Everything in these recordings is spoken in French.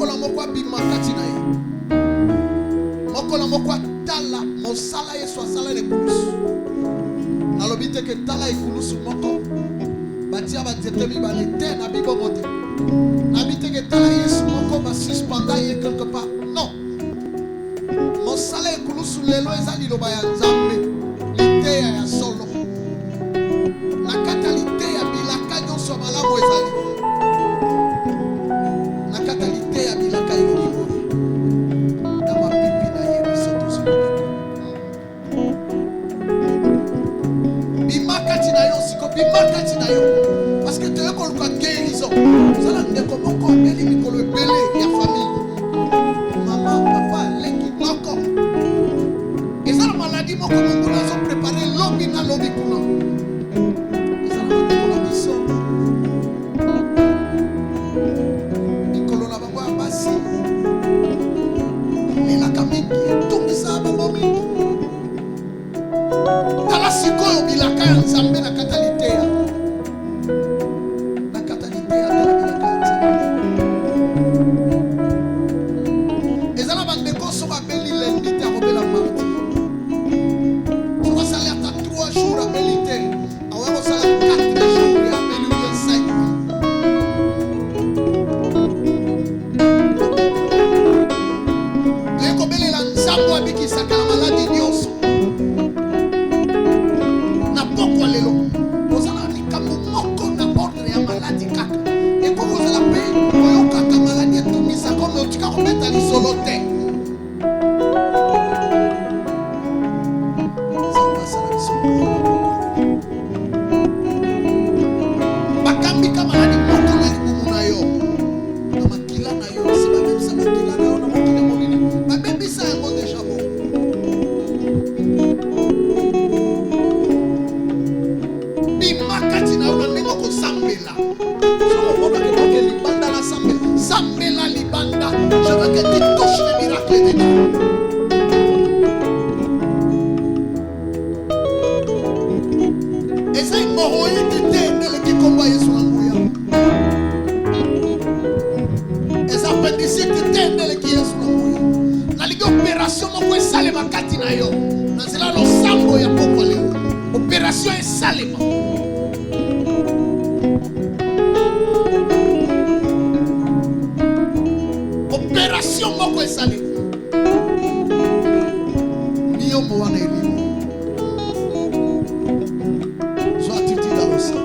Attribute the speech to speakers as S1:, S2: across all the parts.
S1: mokolo moko bimakati na ye. Mokolo moko tala mosala Yesu asala le kulusu. Nalobi te ke tala e kulusu moko. Batia ba tete mi ba le te na bibo mote. Nabi te ke tala Yesu moko ba suspenda ye quelque part. Non. Mosala e kulusu lelo ezali loba ya Nzambe. Lite ya solo. La katalité ya bilaka nyonso malamu ezali. La katalité ya bilaka elobi. Dama pipi na ye biso tozo. Bimakati na yo siko bimakati na yo. Parce que tu es comme quoi guérison. Ça là ndeko moko beli mikolo ebele ya famille. Maman, papa, leki moko. Eza la maladie moko mungu nazo préparer lobi na lobi kuna. Nzambe na katalité ya ezala bandeko so babeli lundi te akobela mardi sokosala ata 3 jours abeli te awa kosala 4 jours ya abeli uye 5 ekobelela nzambo abikisaka na maladi nyonso. Opération est salée. Opération moko est salée. Niyo mwana elimu. Soit tu dis dans le sang.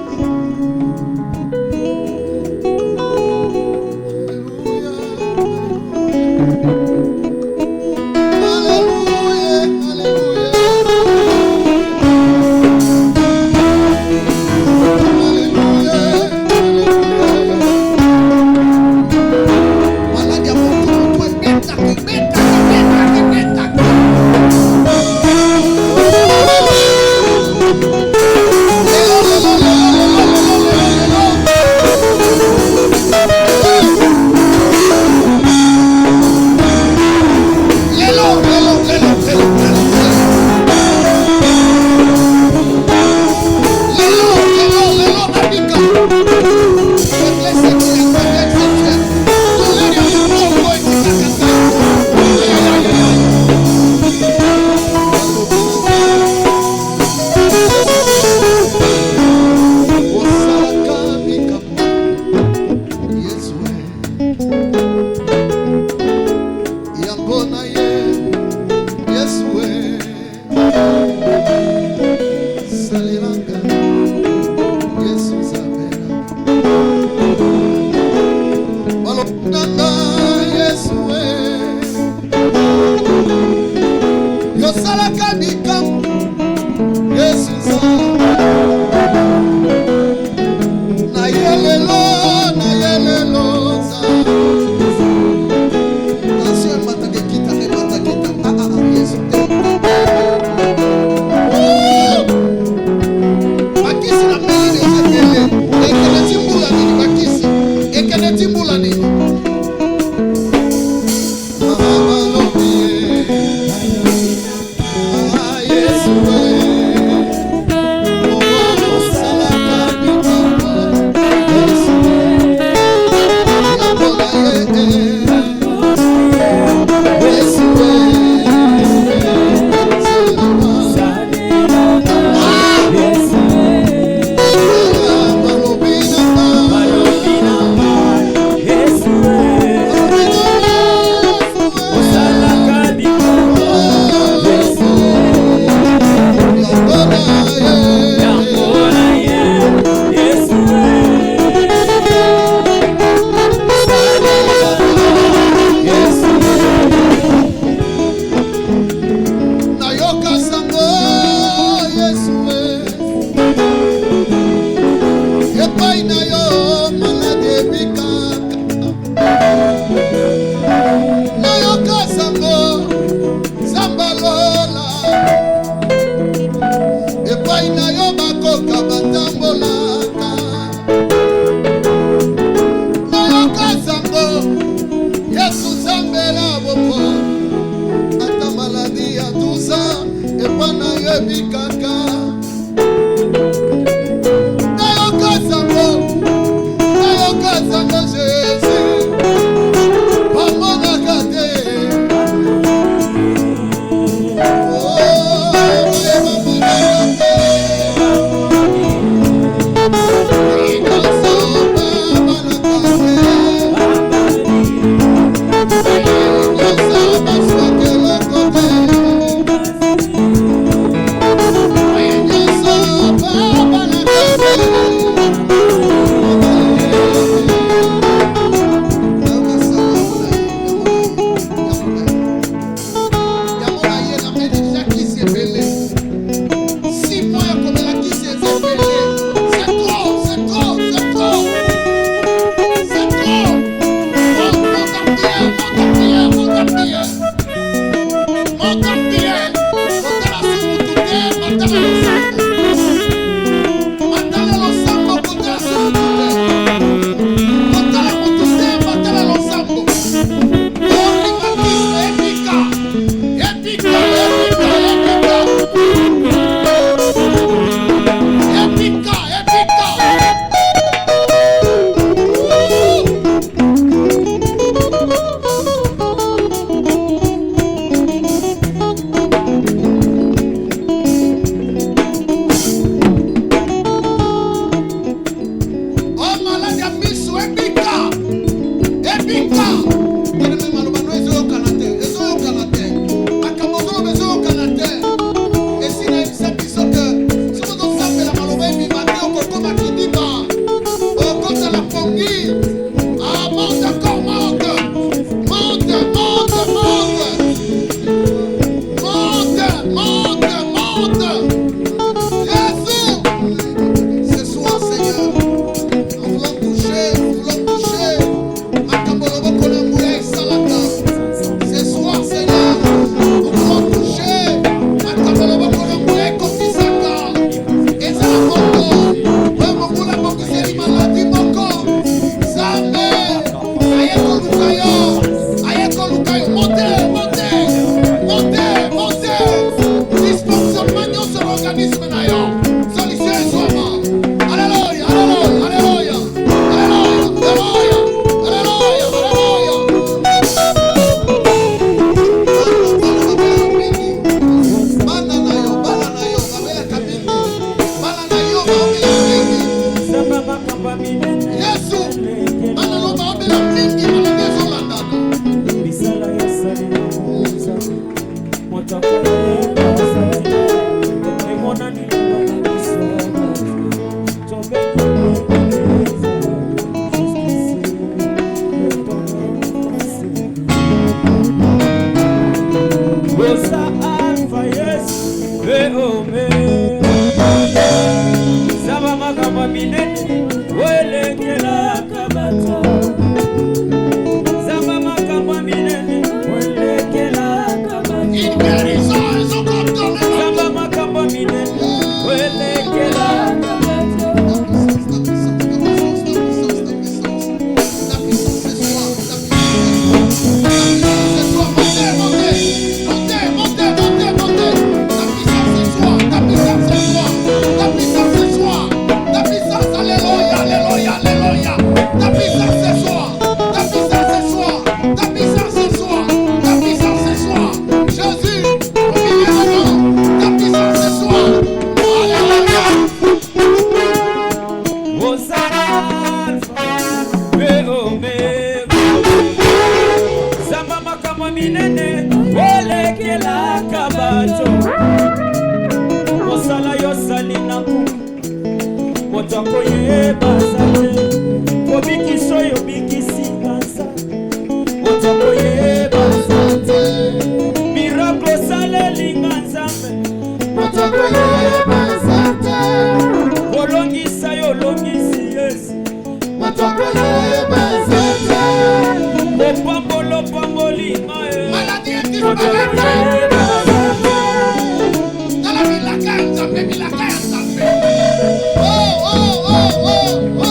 S1: Oh, oh, oh, oh, oh.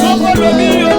S2: Soko lobi yo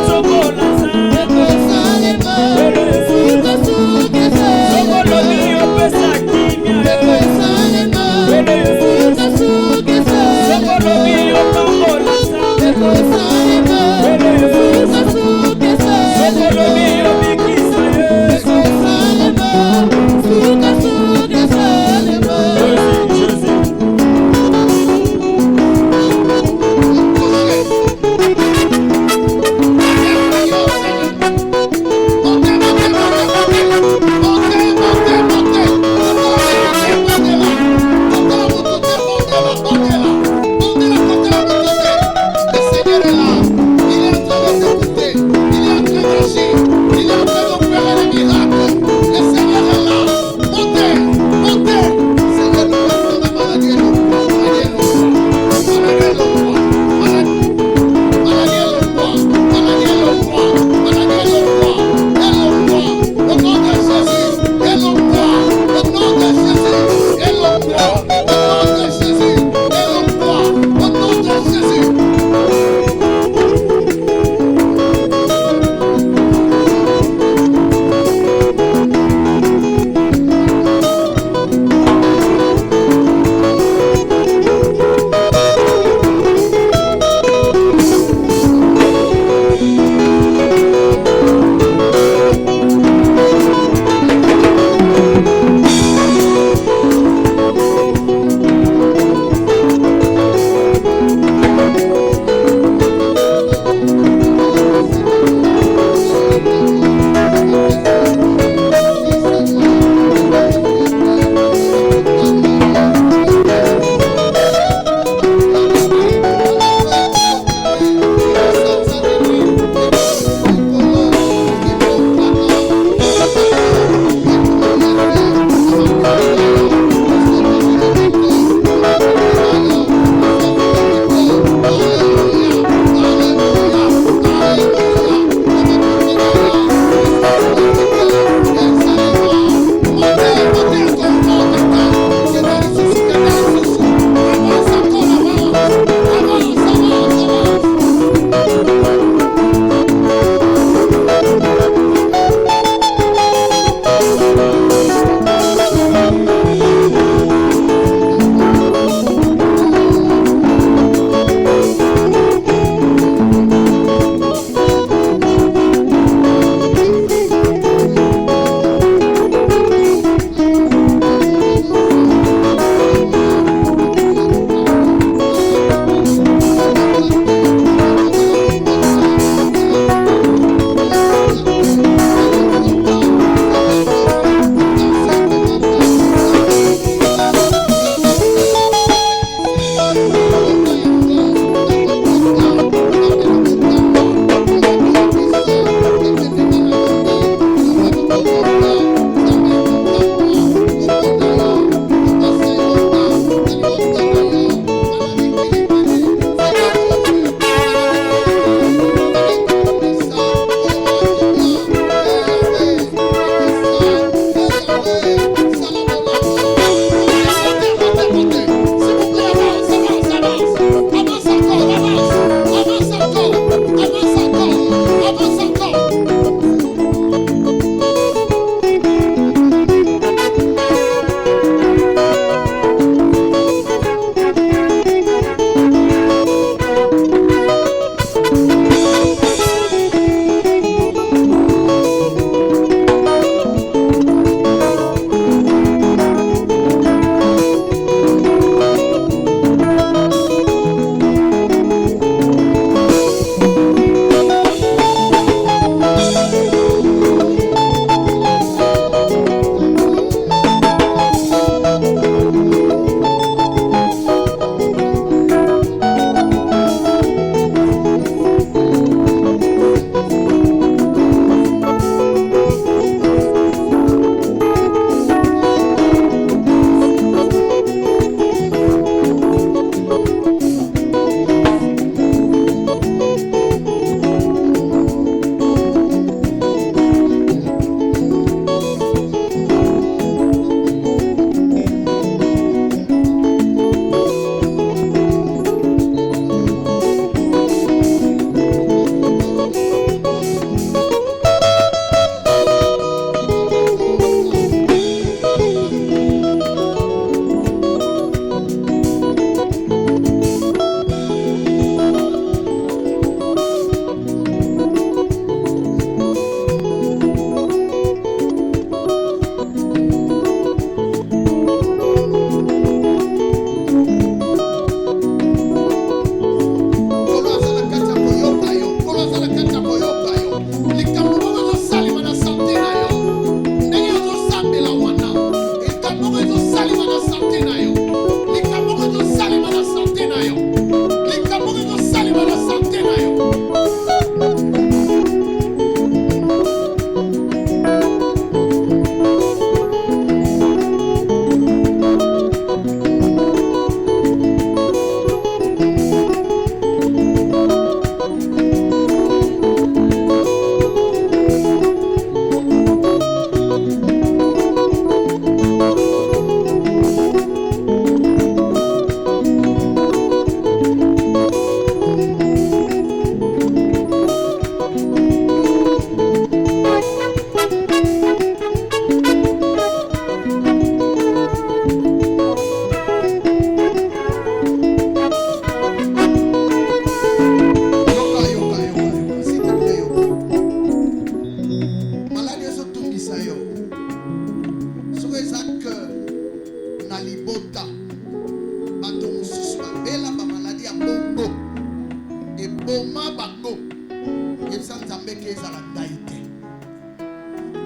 S1: Matambeke ezala ndaite.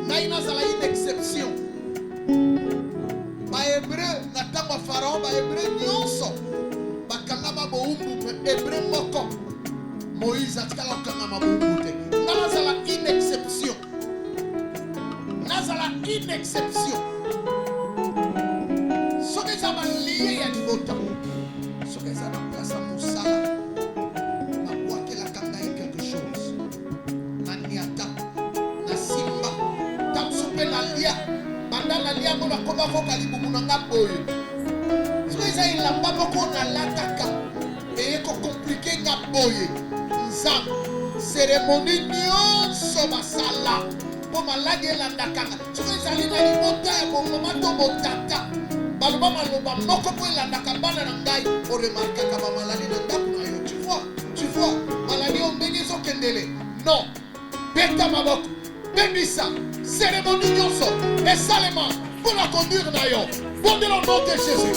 S1: Ngai nazala une exception. Ba hébreu na tango pharaon ba hébreu nyonso bakanga maboumbu hébreu moko. Moïse atikala kanga maboumbu te. Nazala une exception. Nazala une exception. Ce que ça va lier à l'autre. Ce que ça va placer à Moussala. À quoi que la kanga est quelque chose. Maniata. Na simba. Tam soupe la lia. Banda la lia mona koba koka libumu nanga boye. Ce que ça il a pas beaucoup na lataka. Et eko compliqué nga boye. Nzam. Cérémonie nyonso basala. Po maladi elandakanga. Ce que ça il a libota ya bongomato botata. Baloba maloba moko po elandaka bana na ngai. O remarka kaba maladi na ndaku na yo. Tu vois, maladi o mbenge zo kendele. Non. Beta maboko. Bénissa. Cérémonie nyonso. Et salement pour la conduire na yo. Pour de le nom de Jésus.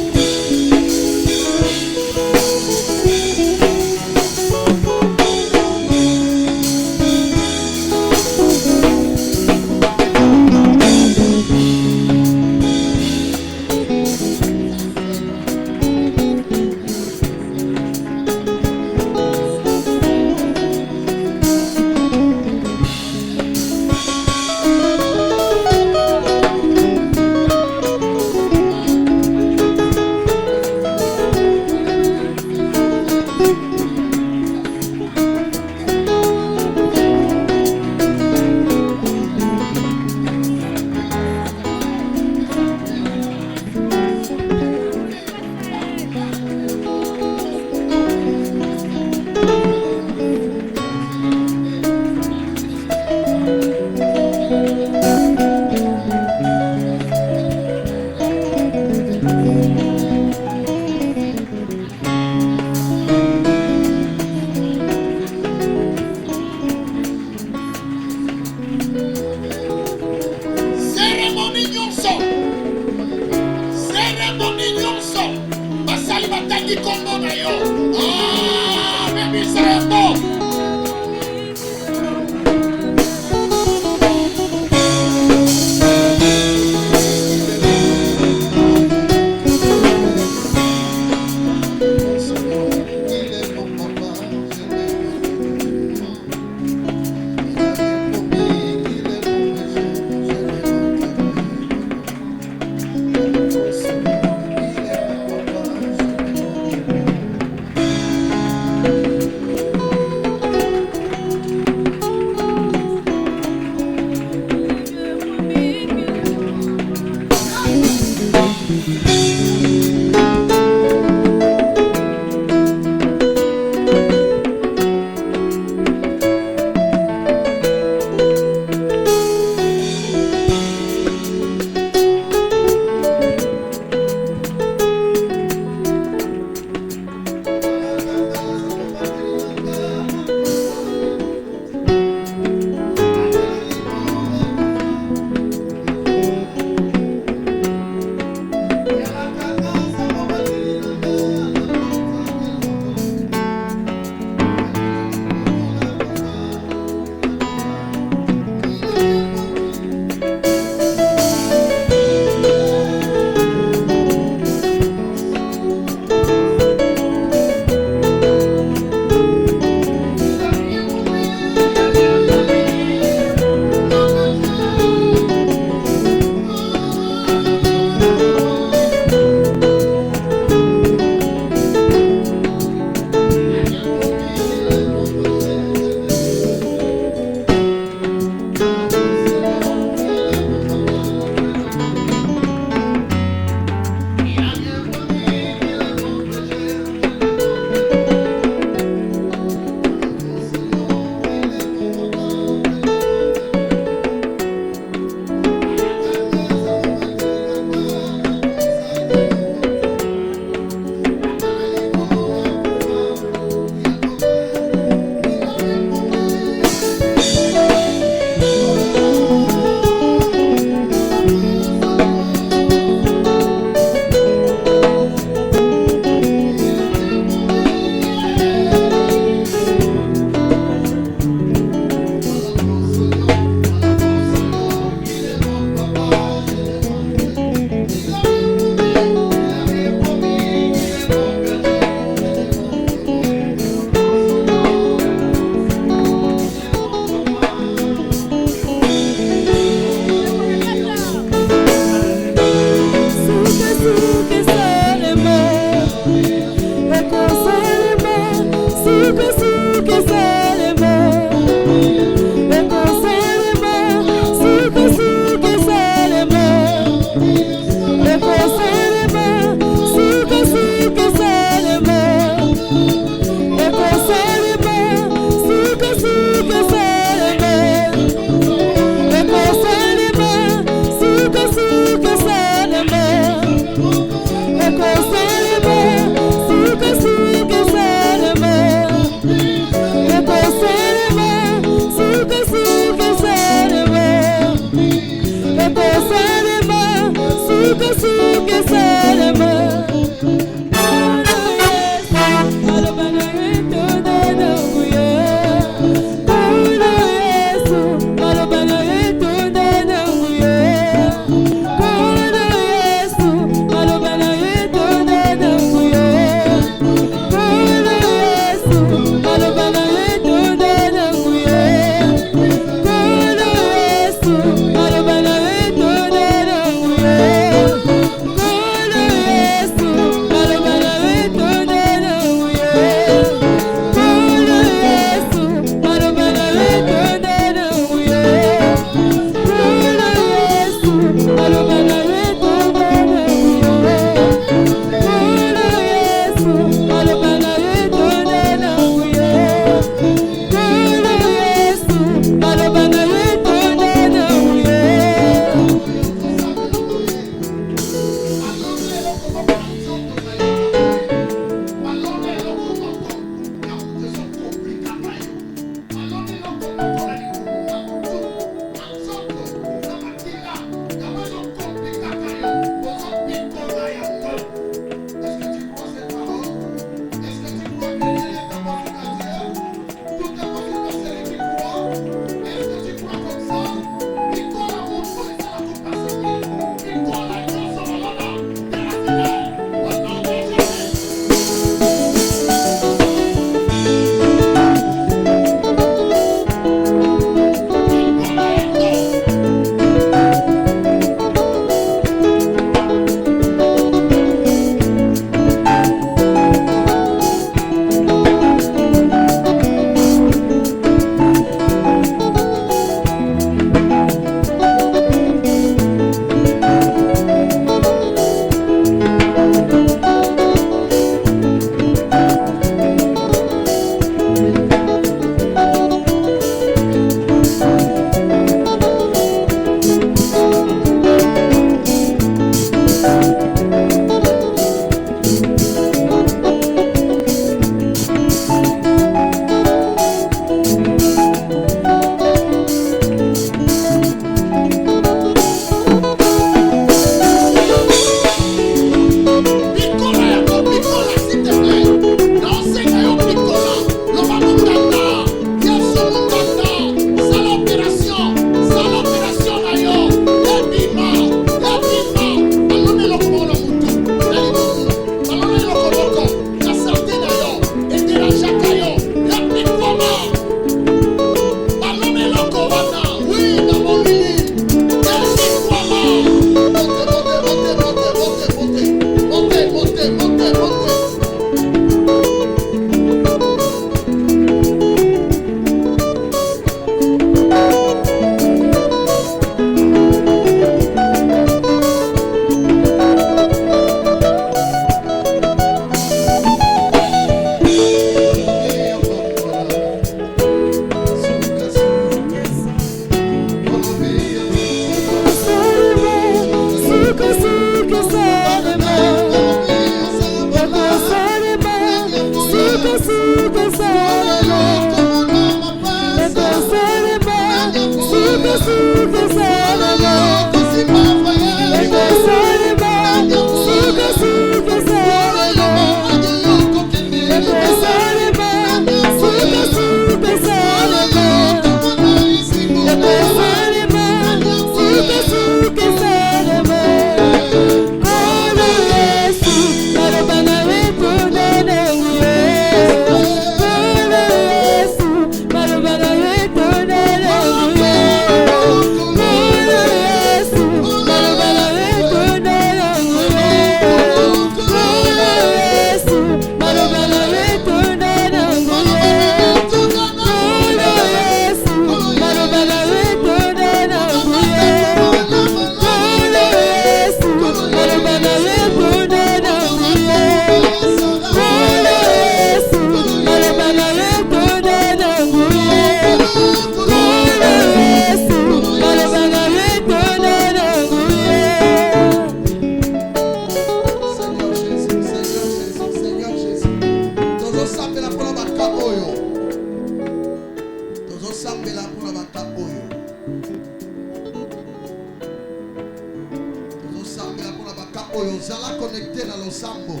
S1: boyo zala connecté na losambo.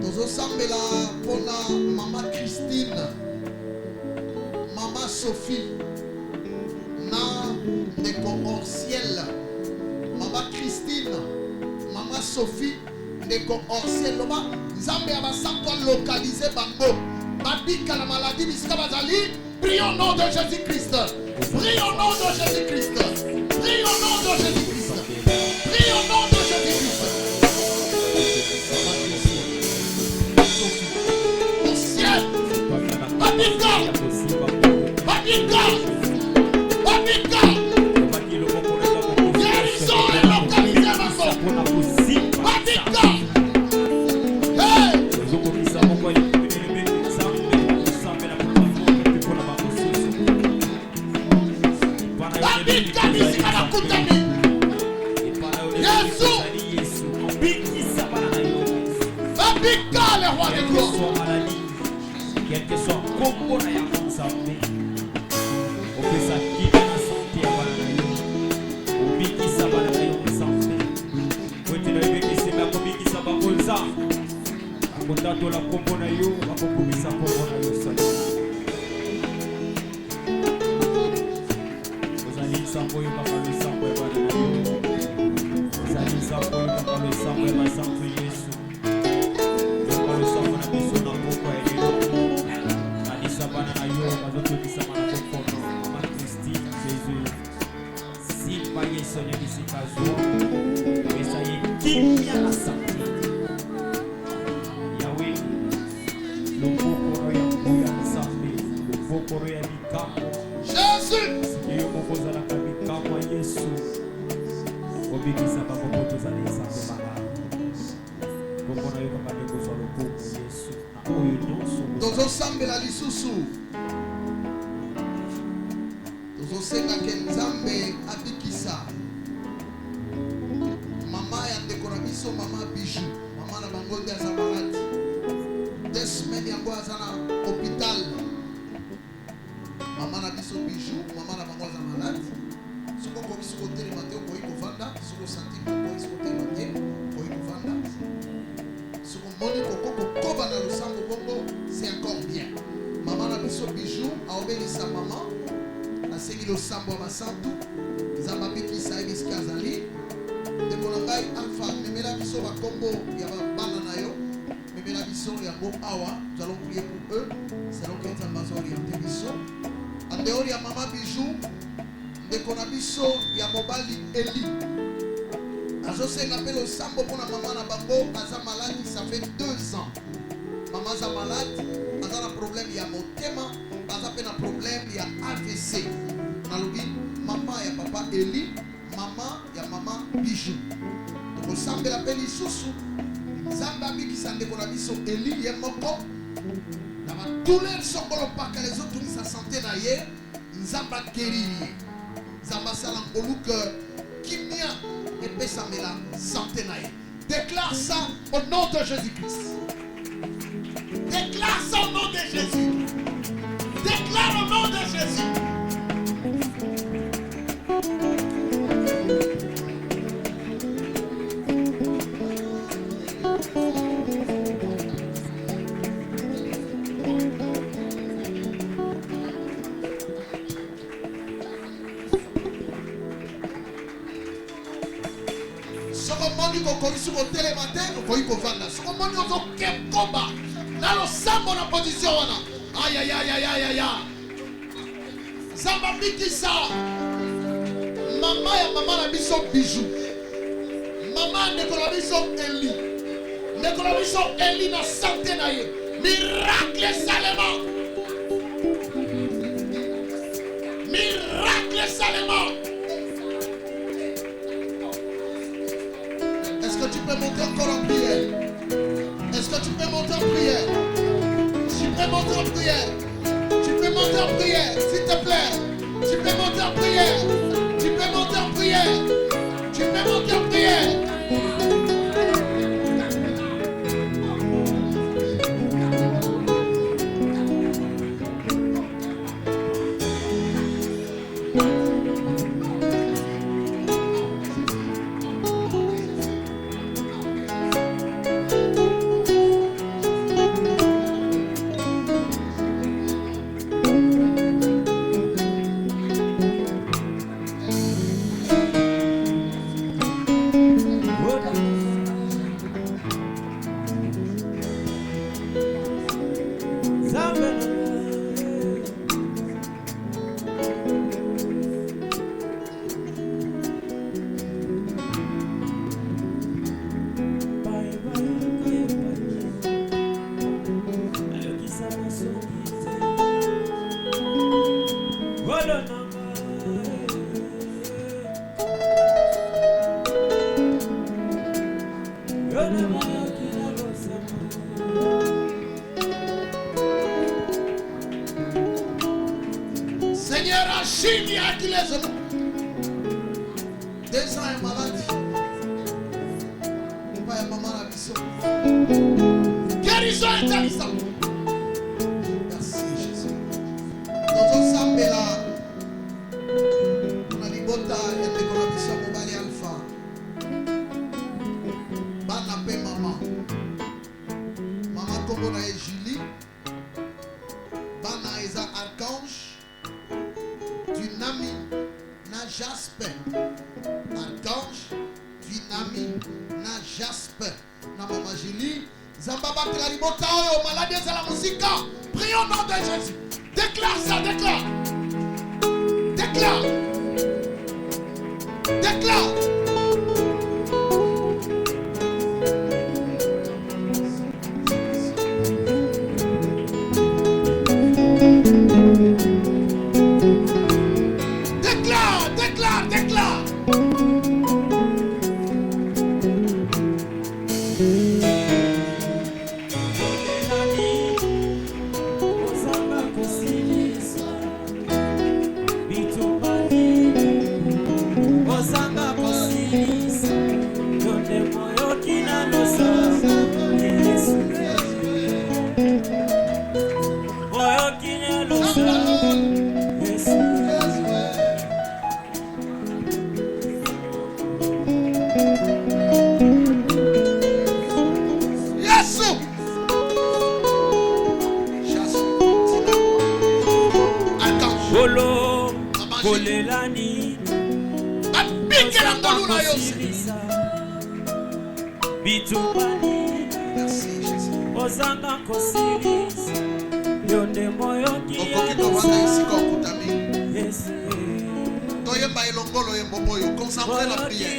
S1: Tozo sambela pona Mama Christine, Mama Sophie, na ndeko Orciel. Mama Christine, Mama Sophie, ndeko Orciel. Loma Nzambe abasanto localiser bango. Babika la maladie bisika bazali. Prie au nom de Jésus-Christ. Prie au nom de Jésus-Christ. Prie au nom de Jésus-Christ. Prie au nom de Jésus-Christ. Au ciel. Babika. Babika. Babika. Guérison est localisée maintenant. Babika. Hey.
S2: Quel que soit le combo na ya Nzambe, opesa kina na santé ya bana na yo, obikisa bana na yo Nzambe, ote na obikisa ba kobikisa ba konza, akotato la kombo na yo, akobikisa kombo na yo sali. Ozali Nzambe yo baba le Nzambe ya bana na yo, ozali Nzambe yo baba le Nzambe ya Nzambe Yesu. Seigneur ici Kazo, mais ça y est, qui vient la santé? Yahweh, le Bokoro ya Nzambe, le Bokoro ya Mikamo.
S1: Jésus!
S2: Si yo Bokoza la Mikamo Yesu, obikisa ba Bokoto za Nzambe baba. Bokoro yo baba de kozo le Boko Yesu. Na oyo nyonso.
S1: Tozo sambela lisusu. Tozo senga ke Nzambe abikisa. Mama Bijou, maman na bango de sa malade. 2 semaines yango azana hôpital. Maman na biso Bijou, maman na bango za malade. Soko ko biso hotel matin ko iko vanda, soko santi ko biso hotel matin ko iko vanda. Soko moni ko koba na losambo bongo, c'est encore bien. Maman na biso Bijou a obéi sa maman. Na sengi losambo masantu. Zamba biki sa ebiska azali. De Monangai Alpha, memela biso ba combo ya bana na yo, memela biso ya bo awa, nous allons prier pour eux, selon que nous allons orienter biso. En dehors ya Mama Bijou, de konabiso ya mobali Eli. Azo senga pelo sambo pona maman na bango, aza malade, ça fait 2 ans. Maman za malade, aza na problème ya motema, aza pe na problème ya AVC. Nalobi maman ya papa Eli. Maman ya Mama Bijou. Donc ensemble la peine isusu. Zamba bikisa ndeko na biso Eli ye moko. Na ba douleur sokolo pa que les autres sa santé na ye. Nzamba guérir. Nzamba sala ngoluka kimia et pesa mela santé na ye. Déclare ça au nom de Jésus-Christ. Déclare ça au nom de Jésus. Déclare au nom de Jésus. Sokomoni kokorisu ko télématin ko iko vanda. Sokomoni ozo kekoba. Na lo sambo na position wana. Aïe aïe aïe aïe aïe aïe. Zamba bikisa. Maman ya maman na biso Bijou. Maman ne kola biso Eli. Ne kola biso Eli na santé na ye. Miracle salement. Miracle salement. Est-ce que tu peux monter encore en prière? Est-ce que tu peux monter en prière? Tu peux monter en prière. Tu peux monter en prière, s'il te plaît. Tu peux monter en prière. Tu peux monter en prière. Tu peux monter en prière. Seigneur, agis miraculeusement. 2 ans est malade. Papa et maman la mission. Guérison établissant. Merci Jésus. Nous sommes là. On a dit bota et de la mission mobile alpha. Bana pe maman. Maman Congo na Julie. Bana Eza Archange. Dynami na Jasper. Archange. Dynami na Jasper. Na maman Julie. Zambaba Tralibota Oyo. Maladie c'est la musique. Prions au nom de Jésus. Déclare ça, déclare. Déclare. Déclare. Déclare, déclare, déclare. Concentrez la prière.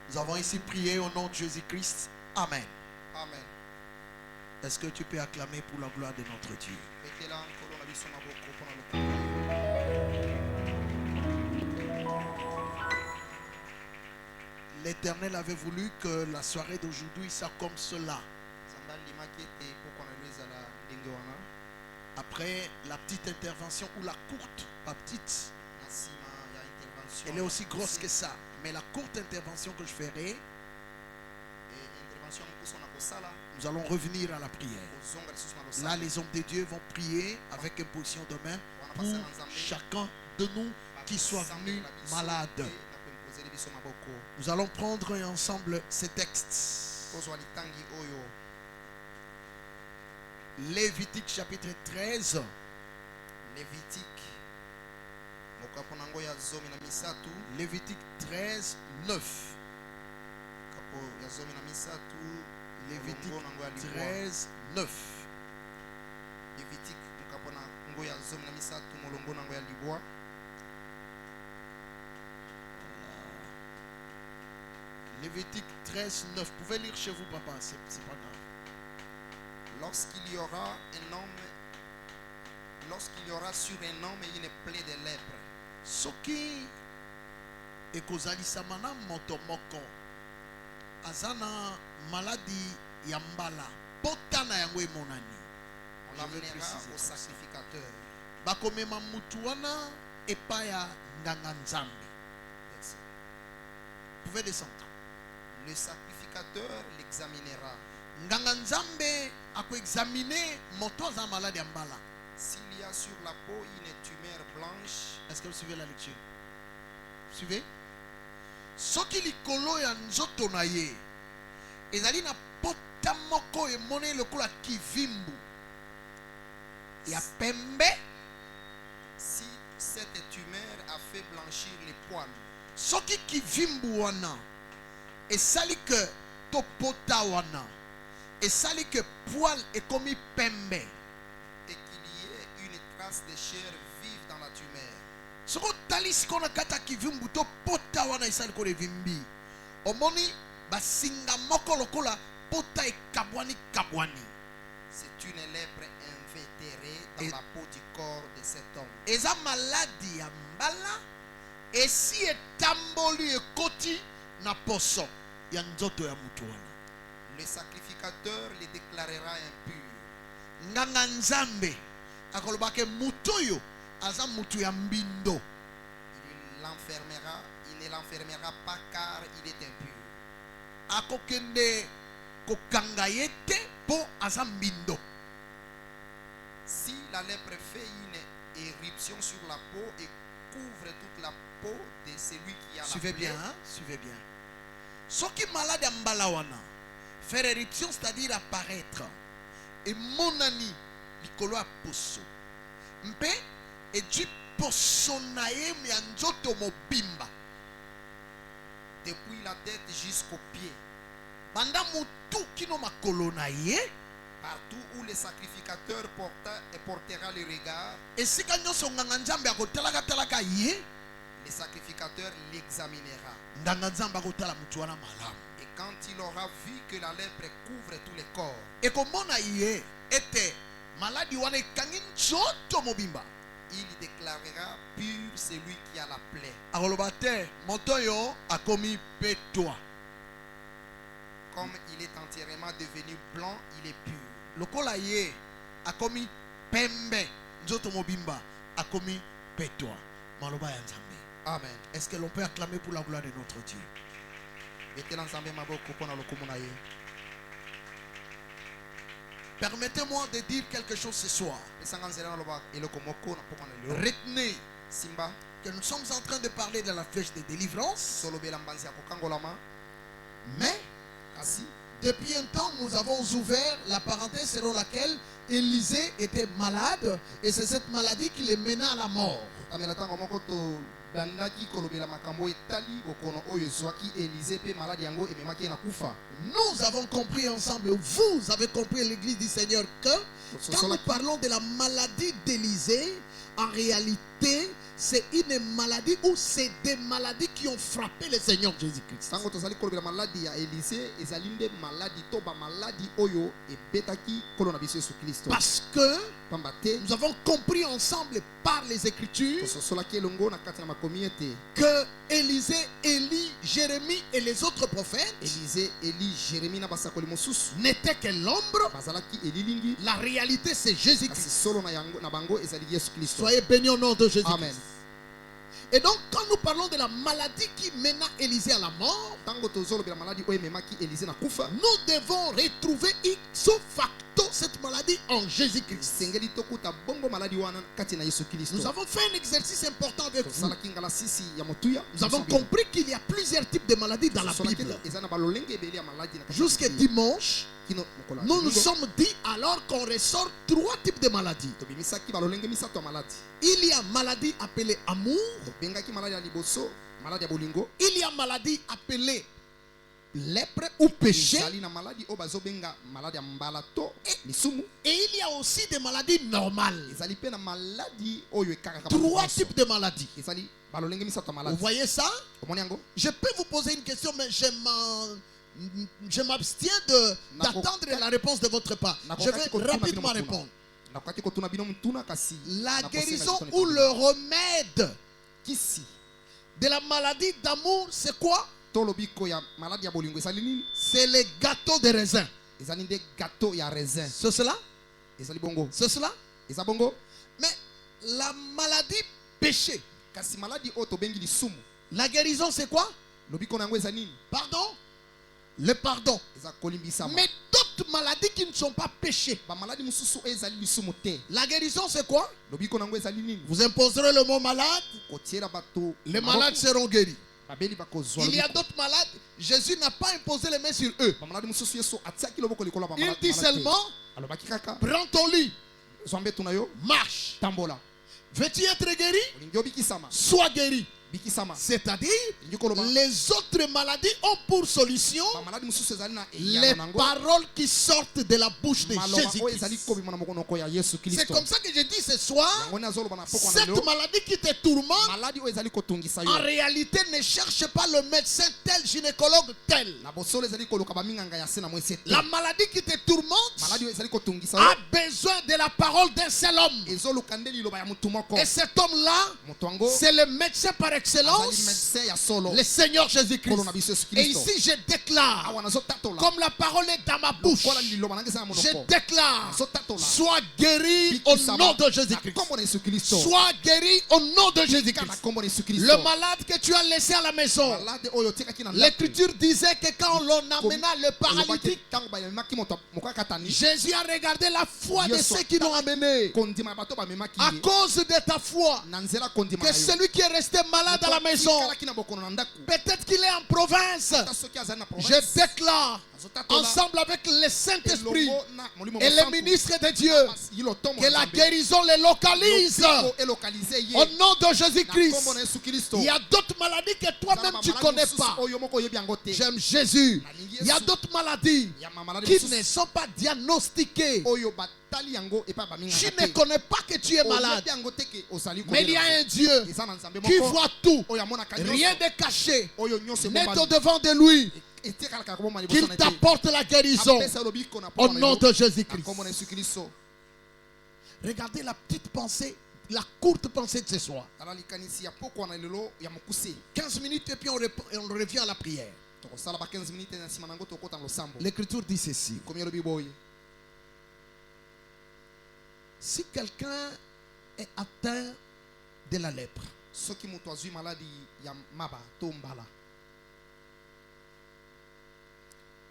S1: Nous avons ici prié au nom de Jésus-Christ. Amen.
S3: Amen.
S1: Est-ce que tu peux acclamer pour la gloire de notre Dieu? L'Éternel avait voulu que la soirée d'aujourd'hui soit comme cela. Après la petite intervention ou la courte, pas petite, elle est aussi grosse que ça. Mais la courte intervention que je ferai, nous allons revenir à la prière. Là, les hommes de Dieu vont prier avec imposition de main pour chacun de nous qui soit venu malade. Nous allons prendre ensemble ces textes. Lévitique chapitre 13. Lévitique 13, 9. Lévitique 13, 9. Lévitique 13, 9. Vous pouvez lire chez vous, papa, c'est pas grave.
S3: Lorsqu'il y aura sur un homme une plaie de lèpre,
S1: Soki ekozalisama na moto moko azana maladi ya mbala potana yango emonani,
S3: on l'amènera au sacrificateur.
S1: bakomema mutu wana epai ya nganga nzambe. Vous pouvez descendre.
S3: Le sacrificateur l'examinera.
S1: Nganga nzambe akoexamine moto aza maladi ya mbala.
S3: S'il y a sur la peau une tumeur blanche,
S1: est-ce que vous suivez la lecture? Vous suivez? Soki likolo ya nzoto na ye ezali na pota moko emone lokola kivimbu ya pembe,
S3: si cette tumeur a fait blanchir les poils,
S1: soki kivimbu wana esali ke to pota wana esali ke poil ekomi pembe,
S3: et qu'il y ait une trace de chair vive dans la tumeur,
S1: soko talisi kona kata kivimbu to pota wana esali ko vimbi, omoni basinga moko lokola pota ekabwani kabwani,
S3: c'est une lèpre invétérée dans la peau du corps de cet homme.
S1: Eza maladi ya mbala esi etamboli ekoti na poso ya nzoto ya mutu wana.
S3: Le sacrificateur le déclarera impur.
S1: Nganga nzambe akolobake mutu oyo aza mutu ya mbindo.
S3: Il ne l'enfermera pas car il est impur.
S1: Akokende kokanga yete po aza mbindo.
S3: Si la lèpre fait une éruption sur la peau et couvre toute la peau de celui qui a la
S1: Suivez
S3: plaie,
S1: bien, hein? Suivez bien. Soki malade ya mbala wana faire éruption, c'est-à-dire apparaître, et monani likolo ya poso mpe eji poso na ye ya nzoto mobimba
S3: depuis la tête jusqu'aux pieds,
S1: banda mutu kino makolo na ye,
S3: partout où le sacrificateur portera le regard,
S1: esika nyonso nganga nzambe akotalaka talaka ye,
S3: le sacrificateur l'examinera.
S1: nganga nzambe akotala mutu wana malamu.
S3: Et quand il aura vu que la lèpre couvre tous les corps,
S1: ekomona ye ete maladi wana ekangi nzoto mobimba,
S3: il déclarera pur celui qui a la plaie.
S1: akoloba te moto yo akomi petwa.
S3: Comme il est entièrement devenu blanc, il est pur.
S1: Lokola ye akomi pembe nzoto mobimba akomi petwa. Maloba ya nzambe.
S3: Amen.
S1: Est-ce que l'on peut acclamer pour la gloire de notre Dieu? Permettez-moi de dire quelque chose ce soir. Retenez que nous sommes en train de parler de la flèche de délivrance. Mais depuis un temps, nous avons ouvert la parenthèse selon laquelle Élisée était malade et c'est cette maladie qui le mena à la mort. Nous avons compris ensemble, vous avez compris l'église du Seigneur, que quand nous parlons de la maladie d'Élisée, en réalité, c'est une maladie ou c'est des maladies qui ont frappé le Seigneur Jésus-Christ. Parce que nous avons compris ensemble par les Écritures que Élisée, Élie, Jérémie et les autres prophètes n'étaient que l'ombre. La réalité, c'est Jésus-Christ. Soyez bénis au nom de Jésus-Christ.
S3: Amen.
S1: Et donc, quand nous parlons de la maladie qui mena Élisée à la mort, nous devons retrouver ipso facto plutôt cette maladie en Jésus-Christ.
S3: sengeli tokuta bongo maladi wana kati na Yesu Kristo.
S1: Nous avons fait un exercice important avec vous.
S3: Tosala kingala sisi ya motuya.
S1: Nous avons compris qu'il y a plusieurs types de maladies dans la Bible.
S3: ezana balolenge ebele ya maladi na kati.
S1: Jusqu'à dimanche,
S3: Kino mokola.
S1: nous nous sommes dit alors qu'on ressort 3 types de maladies.
S3: Tobimisaki balolenge misato ya maladi.
S1: Il y a maladie appelée amour.
S3: Bengaki maladi ya liboso, maladi ya bolingo.
S1: Il y a maladie appelée lèpre ou péché.
S3: Ezali na maladi o bazobenga maladi ya mbala to lisumu.
S1: Et il y a aussi des maladies normales.
S3: Ezali pe na maladi oyo ekaka.
S1: 3 types de maladies.
S3: Ezali balolenge misato ya
S1: Vous
S3: maladi.
S1: voyez ça?
S3: Omoni yango?
S1: Je peux vous poser une question, mais je m'abstiens d'attendre la réponse de votre part. Je vais rapidement répondre.
S3: Nakati kotuna bino mutuna kasi.
S1: La guérison ou le remède
S3: kisi
S1: de la maladie d'amour, c'est quoi?
S3: tolobiko ya maladi ya bolingo ezali nini?
S1: C'est les gâteaux de raisin.
S3: Ezali nde gâteau ya raisin.
S1: C'est cela?
S3: Ezali bongo.
S1: C'est cela?
S3: Eza bongo.
S1: Mais la maladie péché,
S3: Kasi maladi o tobengi lisumu.
S1: la guérison, c'est quoi?
S3: Lobiko nango eza nini?
S1: Pardon? Le pardon.
S3: Eza kolimbisama.
S1: Mais d'autres maladies qui ne sont pas péchées,
S3: Ba maladi mususu ezali lisumu te.
S1: la guérison, c'est quoi?
S3: Lobiko nango ezali nini?
S1: Vous imposerez le mot malade,
S3: Kotiela bato.
S1: les malades seront guéris.
S3: Babeli bakozwa.
S1: Il y a d'autres malades, Jésus n'a pas imposé les mains sur eux.
S3: Ba maladi mususu yeso atiaki loboko likola ba
S1: Il
S3: maladi.
S1: dit seulement,
S3: Alobaki kaka.
S1: prends ton lit,
S3: Zombe tunayo.
S1: marche.
S3: Tambola.
S1: Veux-tu être guéri?
S3: Olingi obikisama.
S1: Sois guéri.
S3: Bikisama.
S1: C'est-à-dire,
S3: Olingi koloba.
S1: les autres maladies ont pour solution
S3: Ba maladi mususu ezali na
S1: les paroles qui sortent de la bouche de
S3: maloba oyo ezali
S1: Jésus-Christ.
S3: kobima na monoko ya Yesu
S1: C'est
S3: Kristo.
S1: comme ça que je dis ce soir,
S3: Yango ni azoloba na poko na
S1: cette
S3: lelo.
S1: maladie qui te tourmente,
S3: Maladi oyo ezali kotungisa yo.
S1: en réalité, ne cherche pas le médecin tel, gynécologue tel.
S3: Na bosolo ezali koluka baminganga ya se na mwese te.
S1: La maladie qui te tourmente
S3: Maladi oyo ezali kotungisa
S1: a
S3: yo.
S1: besoin de la parole d'un seul homme.
S3: Ezoluka nde liloba ya mutu moko.
S1: Et cet homme-là,
S3: Moto yango
S1: c'est le médecin par
S3: azali
S1: excellence,
S3: médecin ya solo.
S1: le Seigneur Jésus-Christ.
S3: Kolo na biso Yesu
S1: Et
S3: Kristo.
S1: ici, je déclare,
S3: Awa nazotatola.
S1: comme la parole est dans ma bouche,
S3: Kola liloba nanga eza na
S1: je
S3: monoko.
S1: déclare,
S3: Nazotatola.
S1: sois guéri au nom de Jésus-Christ.
S3: Kombo na Yesu Kristo.
S1: Sois guéri au nom de
S3: Kana
S1: Jésus-Christ.
S3: kombo na Yesu Kristo.
S1: Le malade que tu as laissé à la maison,
S3: Malade oyo tikaki na ndako.
S1: l'Écriture disait que quand l'on amena le paralytique,
S3: Tango bayemaki moto moka katani.
S1: Jésus a regardé la foi de ceux qui l'ont amené.
S3: Kondima ya bato bamemaki
S1: À
S3: ye.
S1: cause de ta foi,
S3: Na nzela kondima
S1: que
S3: na yo.
S1: celui qui est resté malade à la maison,
S3: Tikalaki na bokono na ndako.
S1: peut-être qu'il est en province,
S3: Ta soki azali na province.
S1: je déclare,
S3: Azotatola.
S1: ensemble avec le Saint-Esprit
S3: Elongo na molimo
S1: et les
S3: mosantu.
S1: ministres de Dieu,
S3: Yilo tomo
S1: que
S3: na
S1: la
S3: Nzambe.
S1: guérison les localise.
S3: Lopiko elokalize ye.
S1: Au nom de
S3: Na
S1: Jésus-Christ,
S3: kombo na Yesu Kristo.
S1: il y a d'autres maladies que toi-même tu ne connais pas.
S3: Oyo moko oyebi yango te.
S1: J'aime Jésus. Il y a d'autres maladies
S3: Ya ma maladi
S1: qui
S3: mosusu
S1: ne sont pas diagnostiquées.
S3: oyo batali yango epa baminga.
S1: Tu ne connais pas que tu es malade.
S3: Oyebi yango te ke ozali
S1: Mais il y a un Dieu
S3: Eza na Nzambe
S1: qui
S3: moko.
S1: voit tout.
S3: Oyo amonaka nyonso.
S1: Rien de caché.
S3: Oyo nyonso
S1: Net
S3: ebombami.
S1: au devant de lui.
S3: Etekalaka koboma liboso
S1: Qu'il
S3: na ye.
S1: t'apporte la guérison.
S3: Apesa lobiko na
S1: Au
S3: pona na
S1: nom
S3: yo.
S1: de
S3: Na
S1: Jésus-Christ.
S3: kombo na Yesu Kristo.
S1: Regardez la petite pensée, la courte pensée de ce soir.
S3: Tala likanisi ya poko na lelo ya mokuse.
S1: 15 minutes et puis on revient à la prière.
S3: Tokosala ba 15 minutes na sima nango tokota losambo.
S1: L'Écriture dit ceci.
S3: Komi lobi boy.
S1: Si quelqu'un est atteint de la lèpre,
S3: Soki mutu azwi maladi ya maba to mbala.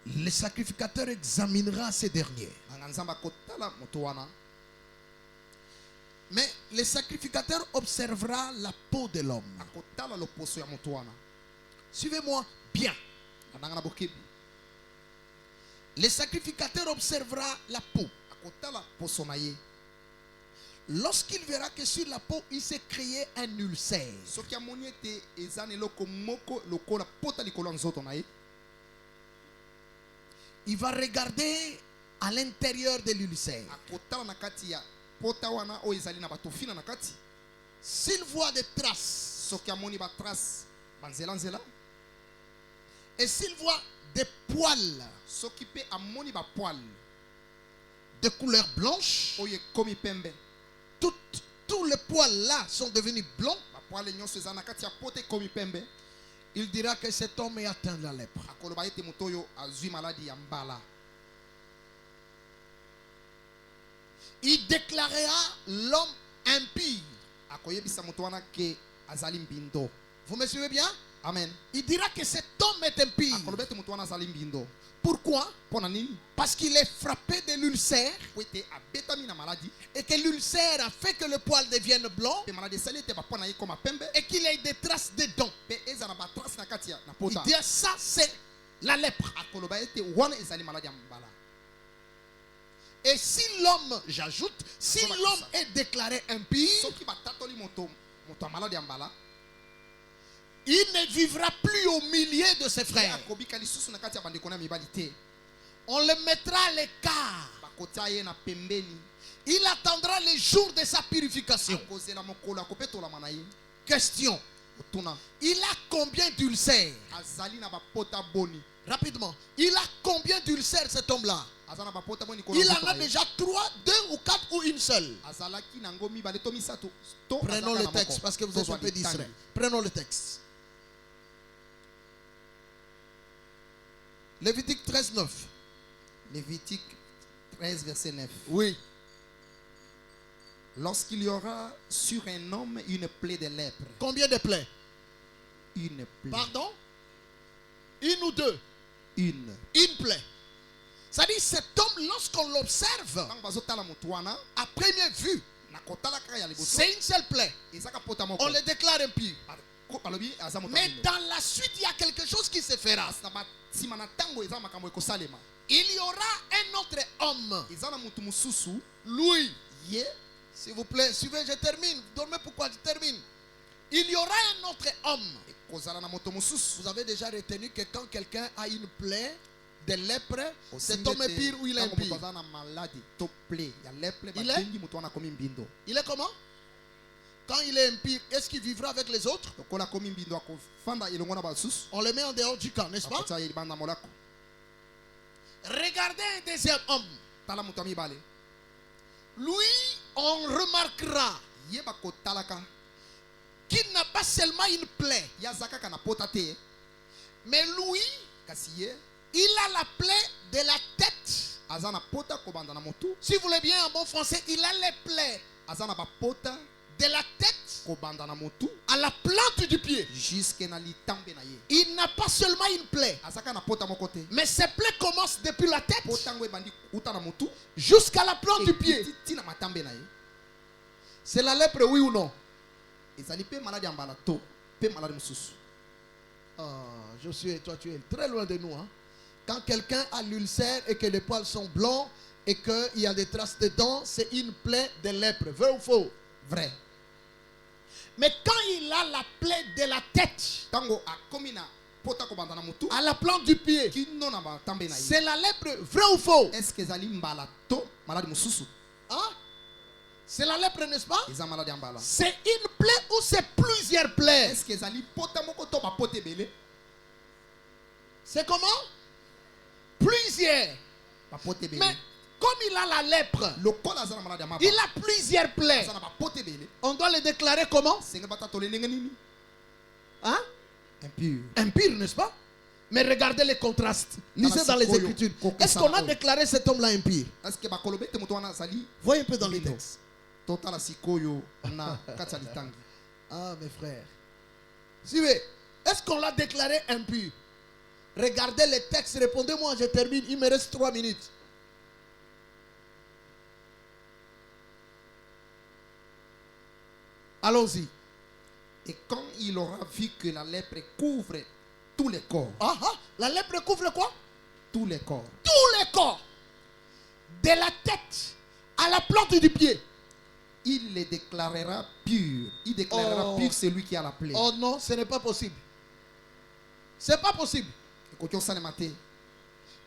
S1: le sacrificateur examinera ces derniers.
S3: Nanga Nzambe akotala moto wana.
S1: Mais le sacrificateur observera la peau de l'homme.
S3: Akotala loposo ya moto wana.
S1: Suivez-moi bien.
S3: Nanga na bokebi.
S1: Le sacrificateur observera la peau.
S3: Akotala poso na ye.
S1: Lorsqu'il verra que sur la peau, il s'est créé un ulcère,
S3: Soki amoni ete eza na eloko moko lokola pota likolo ya nzoto na ye.
S1: il va regarder à l'intérieur de l'ulcère.
S3: Akotala na kati ya pota wana oyo ezali na bato fina na kati.
S1: S'il voit des traces
S3: Soki amoni ba trace banzela nzela.
S1: et s'il voit des poils
S3: Soki pe amoni ba poil
S1: de couleur blanche,
S3: oyo ekomi pembe.
S1: tous les poils là sont devenus blancs,
S3: Ba poil nyonso eza na kati ya pota ekomi pembe.
S1: il dira que cet homme est atteint de la lèpre.
S3: Akoloba ete moto oyo azwi maladi ya mbala.
S1: Il déclarera l'homme impie.
S3: Akoyebisa moto wana ke azali mbindo.
S1: Vous me suivez bien?
S3: Amen.
S1: il dira que cet homme est impie.
S3: Akoloba ete mutu wana azali mbindo.
S1: Pourquoi?
S3: Pona nini?
S1: Parce qu'il est frappé de l'ulcère
S3: Po ete abetami na maladie.
S1: et que l'ulcère a fait que le poil devienne blanc
S3: Pe maladie esali ete bapona ye koma pembe.
S1: et qu'il ait des traces de dents.
S3: Pe eza na batrace na kati ya na
S1: Il
S3: pota.
S1: dit ça c'est la lèpre.
S3: Akoloba ete wana ezali maladie ya mbala.
S1: Et si l'homme, j'ajoute, si l'homme est déclaré impie,
S3: Soki batatoli moto ya maladie ya mbala.
S1: il ne vivra plus au milieu de ses
S3: Ye
S1: frères.
S3: akobika lisusu na kati ya bandeko na mibali te.
S1: On le mettra à l'écart.
S3: Bakotia ye na pembeni.
S1: Il attendra les jours de sa purification.
S3: Akozela mokolo akopetolama na ye.
S1: Question.
S3: Otuna.
S1: Il a combien d'ulcères?
S3: Azali na bapota boni.
S1: Rapidement. Il a combien d'ulcères cet homme-là?
S3: Azana bapota boni
S1: Il en a déjà 3, 2 ou 4 ou une seule.
S3: Azalaki nango mibale to misato. To
S1: Prenons
S3: azalaka
S1: le
S3: na
S1: texte
S3: moko.
S1: parce que vous êtes
S3: Tozwa
S1: un peu
S3: litangi.
S1: distrait. Prenons le texte. Lévitique 13, 9.
S3: Lévitique 13, verset 9.
S1: Oui.
S3: Lorsqu'il y aura sur un homme une plaie de lèpre.
S1: Combien de plaies?
S3: Une plaie.
S1: Pardon? Une ou deux?
S3: Une.
S1: Une plaie. Ça dit, cet homme, lorsqu'on l'observe,
S3: Tango bazotala mutu wana,
S1: à première vue,
S3: na kotala kaka ya liboso.
S1: c'est une seule plaie.
S3: Ezaka pota moko.
S1: On le déclare impie.
S3: Balobi aza moto
S1: Mais
S3: abino.
S1: dans la suite, il y a quelque chose qui se fera.
S3: Na batima na tango eza makambo ekosalema.
S1: Il y aura un autre homme.
S3: Eza na mutu mususu.
S1: Louis.
S3: Ye.
S1: S'il vous plaît, suivez, je termine. Dormez pourquoi je termine. Il y aura un autre homme.
S3: Kozala na moto mususu.
S1: Vous avez déjà retenu que quand quelqu'un a une plaie de lèpre, cet
S3: Osimbi
S1: homme est
S3: ete
S1: pire ou il est
S3: tango
S1: impie?
S3: moto aza na maladie to plaie ya lèpre
S1: Il
S3: babengi mutu wana komi mbindo.
S1: Il est comment? Quand il est impie, est-ce qu'il vivra avec les autres?
S3: Lokola komi mbindo akofanda elongo na basusu.
S1: On le met en dehors du camp, n'est-ce pas?
S3: Akotia ye libanda molako.
S1: Regardez un deuxième homme.
S3: Tala mutu ya mibale.
S1: Lui, on remarquera
S3: Ye bakotalaka.
S1: qu'il n'a pas seulement une plaie,
S3: Ye aza kaka na pota te.
S1: mais lui,
S3: Kasi ye
S1: il a la plaie de la tête.
S3: aza na pota kobanda na motu.
S1: Si vous voulez bien en bon français, il a les plaies
S3: Aza na bapota
S1: de la tête
S3: kobanda na motu.
S1: à la plante du pied.
S3: Jusque na litambe na ye.
S1: Il n'a pas seulement une plaie,
S3: Azaka na pota moko te.
S1: mais ses plaies commencent depuis la tête
S3: Pota ngo ebandi uta na motu.
S1: jusqu'à la plante du pied.
S3: Tina matambe na ye.
S1: C'est la lèpre, oui ou non?
S3: Ezali pe maladi ya mbala to. Pe maladi mususu.
S1: Ah, je suis et toi, tu es très loin de nous. Hein? Quand quelqu'un a l'ulcère et que les poils sont blancs et qu'il y a des traces de dents, c'est une plaie de lèpre. Vrai ou faux?
S3: Vrai.
S1: Mais quand il a la plaie de la tête
S3: Tango akomi na pota kobanda na motu.
S1: à la plante du pied,
S3: Kino na matambe na ye.
S1: c'est la lèpre. Vrai ou faux?
S3: Est-ce que ezali mbala to maladi mususu?
S1: Hein? C'est la lèpre, n'est-ce pas?
S3: Eza maladi ya mbala.
S1: C'est une plaie ou c'est plusieurs plaies?
S3: Est-ce que ezali pota moko to bapote ebele?
S1: C'est comment? Plusieurs.
S3: Bapote ebele.
S1: Mais comme il a la lèpre,
S3: Lokola aza na maladi ya maba.
S1: il a plusieurs plaies.
S3: Aza na bapote ebele.
S1: On doit le déclarer comment?
S3: Senge batatole ndenge nini?
S1: Hein?
S3: Impur.
S1: Impire, n'est-ce pas? Mais regardez les contrastes. Lisez dans les Écritures. Est-ce qu'on a déclaré cet homme-là impire?
S3: Est-ce que bakolobe te moto wana azali?
S1: Voyez un peu dans les
S3: Mbindo.
S1: textes.
S3: Totala sikoyo na kati ya litangi.
S1: Ah, mes frères. Suivez. Est-ce qu'on l'a déclaré impur? Regardez les textes. Répondez-moi, je termine. Il me reste 3 minutes. Allons-y.
S3: Et quand il aura vu que la lèpre couvre tous les corps,
S1: Ah, ah, la lèpre couvre quoi?
S3: tous les corps,
S1: Tous les corps. De la tête à la plante du pied.
S3: il les déclarera purs. Il déclarera
S1: Oh.
S3: pur celui qui a la plaie.
S1: Oh non, ce n'est pas possible. C'est pas possible.
S3: Ekoki osalema te.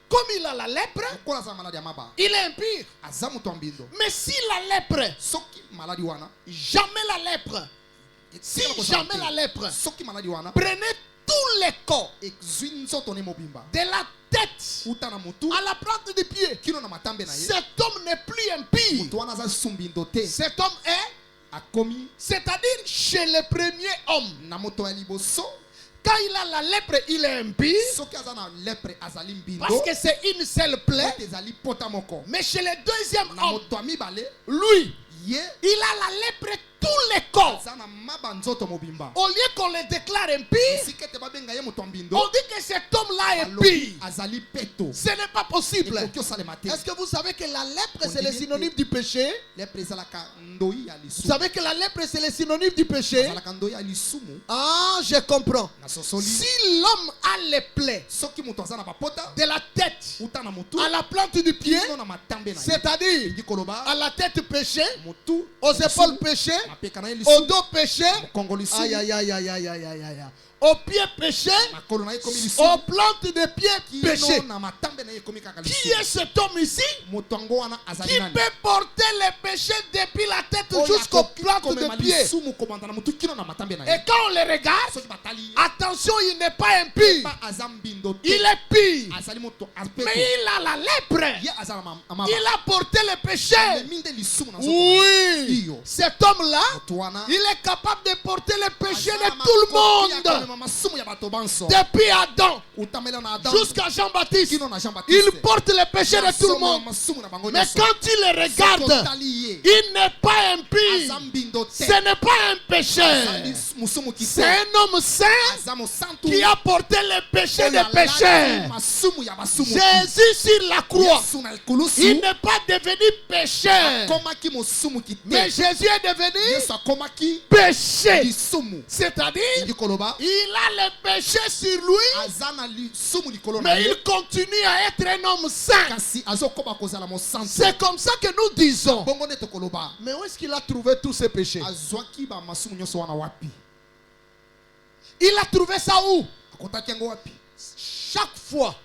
S1: Comme il a la lèpre,
S3: Lokola aza maladi ya maba,
S1: il est impur.
S3: aza moto ya mbindo.
S1: Mais si la lèpre,
S3: Soki maladi wana,
S1: jamais la lèpre, si
S3: etikala kozala
S1: jamais
S3: te.
S1: la lèpre,
S3: Soki maladi wana,
S1: prenez tous les corps
S3: ezwi nzoto ne mobimba.
S1: de la tête
S3: Uta na motu,
S1: à la plante du pied.
S3: kino na matambe na ye.
S1: Cet homme n'est plus impur.
S3: Moto wana aza sumbindo te.
S1: Cet homme est,
S3: Akomi
S1: c'est-à-dire chez le premier homme.
S3: na moto ya liboso.
S1: Quand il a la lèpre, il est impur
S3: Soki aza na lèpre azali mbindo.
S1: parce que c'est une seule plaie.
S3: Ete ezali pota moko.
S1: Mais chez le deuxième
S3: Na
S1: homme,
S3: moto ya mibale,
S1: lui,
S3: ye
S1: il a la lèpre tous les corps.
S3: aza na maba nzoto mobimba
S1: Au lieu qu'on les déclare impie,
S3: esika ete babenga ye moto ya mbindo
S1: on dit que cet homme-là est
S3: alobi
S1: impie.
S3: azali peto
S1: Ce n'est pas possible.
S3: ekoki osalema te
S1: Est-ce que vous savez que la lèpre,
S3: On
S1: c'est le
S3: dit
S1: synonyme du péché?
S3: lepre ezalaka ndoi ya
S1: Vous
S3: lisumu
S1: savez que la lèpre, c'est le synonyme du péché?
S3: ezalaka ndoi ya lisumu
S1: Ah, je comprends.
S3: na sosoli
S1: Si l'homme a les plaies
S3: soki moto aza na bapota
S1: de la tête
S3: uta na motu
S1: à la plante du pied,
S3: kino na matambe na ye
S1: c'est-à-dire
S3: elingi koloba
S1: à la tête péché,
S3: motu
S1: aux épaules péché,
S3: mapeka na ye
S1: au
S3: lisumu
S1: dos péché,
S3: mokongo lisumu
S1: aïe aïe aïe aïe aïe aïe aïe aïe, aux pieds péché,
S3: makolo na ye ekomi
S1: aux
S3: lisumu
S1: plantes des pieds péché.
S3: kino na matambe na ye ekomi kaka
S1: Qui
S3: lisumu
S1: est cet homme ici
S3: moto yango wana
S1: qui
S3: azali nani
S1: peut porter les péchés depuis la tête
S3: Oyo
S1: jusqu'aux
S3: akoki
S1: plantes
S3: komema
S1: des pieds?
S3: lisumu kobanda na motu kino na matambe na
S1: Et
S3: ye
S1: quand on les regarde,
S3: soki batali ye
S1: attention, il n'est pas impie.
S3: pa aza mbindo te
S1: Il est pire.
S3: azali moto
S1: Mais
S3: apeto
S1: il a la lèpre.
S3: ye aza na amaba
S1: Il a porté les péchés.
S3: amemi nde lisumu na nzoto na ye.
S1: Oui.
S3: Iyo.
S1: Cet homme-là,
S3: moto wana
S1: il est capable de porter les péchés
S3: aza na
S1: de tout le
S3: makoki ya
S1: monde.
S3: komema masumu ya bato banso
S1: Depuis Adam
S3: utamela na adam
S1: jusqu'à Jean-Baptiste.
S3: kino na Jean-Baptiste
S1: Il porte les péchés de tout le monde.
S3: masumu na bango
S1: Mais
S3: nyonso
S1: quand il les regarde,
S3: Sokotali ye
S1: il n'est pas impie.
S3: aza mbindo te
S1: Ce n'est pas un péché.
S3: azali musumu
S1: C'est
S3: kite
S1: un homme saint
S3: aza mosantu
S1: qui a porté les péchés
S3: oyo
S1: des
S3: alali
S1: péchés.
S3: masumu ya basumu
S1: Jésus sur la croix,
S3: yesu na ekulusu
S1: il n'est pas devenu péché.
S3: akomaki mosumu
S1: Mais
S3: kite
S1: Jésus est devenu
S3: yesu akomaki
S1: péché.
S3: lisumu
S1: C'est-à-dire,
S3: elingi koloba
S1: il a les péchés sur lui,
S3: aza na lisumu likolo na
S1: mais
S3: ye
S1: il continue à être un homme saint.
S3: kasi azokoba kozala mosantu
S1: C'est comme ça que nous disons.
S3: bongo nde tokoloba
S1: Mais où est-ce qu'il a trouvé tous ces péchés?
S3: azwaki bamasumu nyonso wana wapi
S1: Il a trouvé ça où?
S3: akotaki yango wapi
S1: Chaque fois,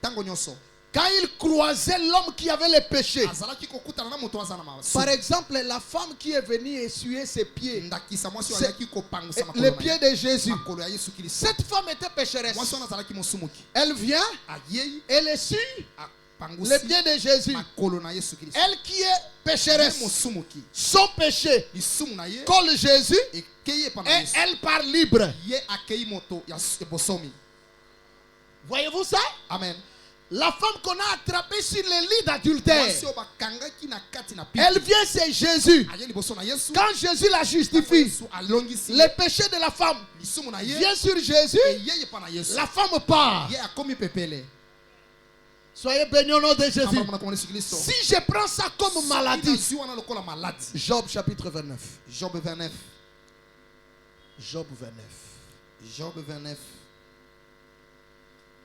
S3: ntango nyonso
S1: quand il croisait l'homme qui avait les péchés.
S3: azalaki kokutana na moto aza na masumu
S1: Par exemple, la femme qui est venue essuyer ses pieds,
S3: ndakisa mwasi oyo
S1: C'est-
S3: azalaki kopangwisa
S1: les
S3: makolo na
S1: pieds
S3: ye
S1: de Jésus.
S3: makolo ya yesu kristo
S1: Cette femme était pécheresse.
S3: mwasi wana azalaki mosumuki
S1: Elle vient,
S3: ayei
S1: elle essuie les
S3: apangusi
S1: pieds de Jésus.
S3: makolo na yesu kristo
S1: Elle qui est
S3: ye
S1: pécheresse,
S3: mosumuki
S1: son péché
S3: lisumu na ye
S1: colle Jésus
S3: ekei epa na
S1: et
S3: yesu
S1: elle part libre.
S3: ye akei moto ya ebosomi
S1: Voyez-vous ça?
S3: amen
S1: La femme qu'on a attrapée sur le lit d'adultère,
S3: mwasi oyo bakangaki na kati na
S1: elle
S3: pipi
S1: vient, c'est Jésus.
S3: aye liboso na yesu
S1: Quand Jésus la
S3: Ntango
S1: justifie,
S3: yesu alongisi
S1: le péché de la femme
S3: lisumu na ye
S1: vient sur Jésus,
S3: eyei epa na yesu
S1: la femme part.
S3: ye akomi pepele
S1: Soyez bénis au nom de Jésus.
S3: Kamba mwana kwa Yesu Kristo.
S1: Si je prends ça comme maladie,
S3: Nazwi wana lokola maladie.
S1: Job chapitre 29.
S3: Job 29.
S1: Job 29.
S3: Job 29.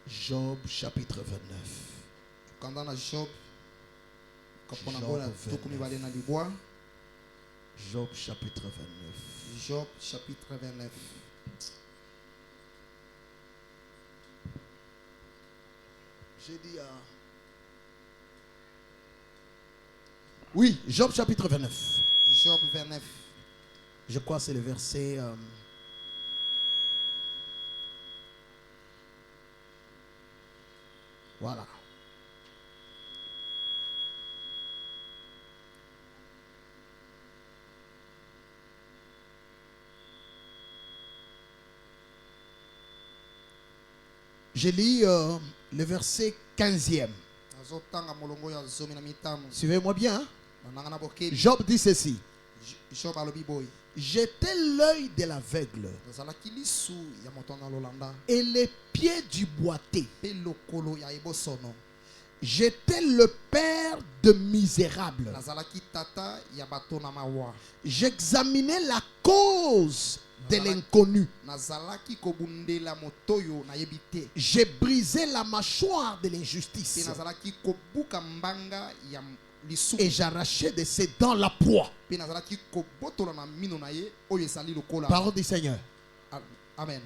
S1: Job chapitre 29.
S3: Kanda na Job kapona
S1: Job
S3: bona
S1: 29.
S3: tukumi bale na libwa.
S1: Job chapitre 29.
S3: Job chapitre 29.
S1: J'ai dit Oui, Job chapitre 29.
S3: Job 29.
S1: Je crois que c'est le verset. Voilà. Je lis le verset 15e.
S3: Azotanga molongo ya zomi na mitano.
S1: Suivez-moi bien. Hein?
S3: Nananga na bokebi.
S1: Job dit ceci.
S3: Job alobi boy.
S1: J'étais l'œil de l'aveugle
S3: Nazalaki lisu ya moto na lolanda.
S1: et les pieds du boiteux.
S3: Pe lokolo ya ebosono.
S1: J'étais le père de misérables.
S3: Nazalaki tata ya bato na mawa.
S1: J'examinais la cause de l'inconnu.
S3: Nazalaki kobundela motoyo na yebite.
S1: J'ai brisé la mâchoire de
S3: Pe
S1: l'injustice
S3: nazalaki kobuka mbanga ya lisu.
S1: et j'arrachais de ses dents la proie.
S3: Pe nazalaki kobotola na mino na ye oyo esali lokola.
S1: Parole du Seigneur.
S3: Amen.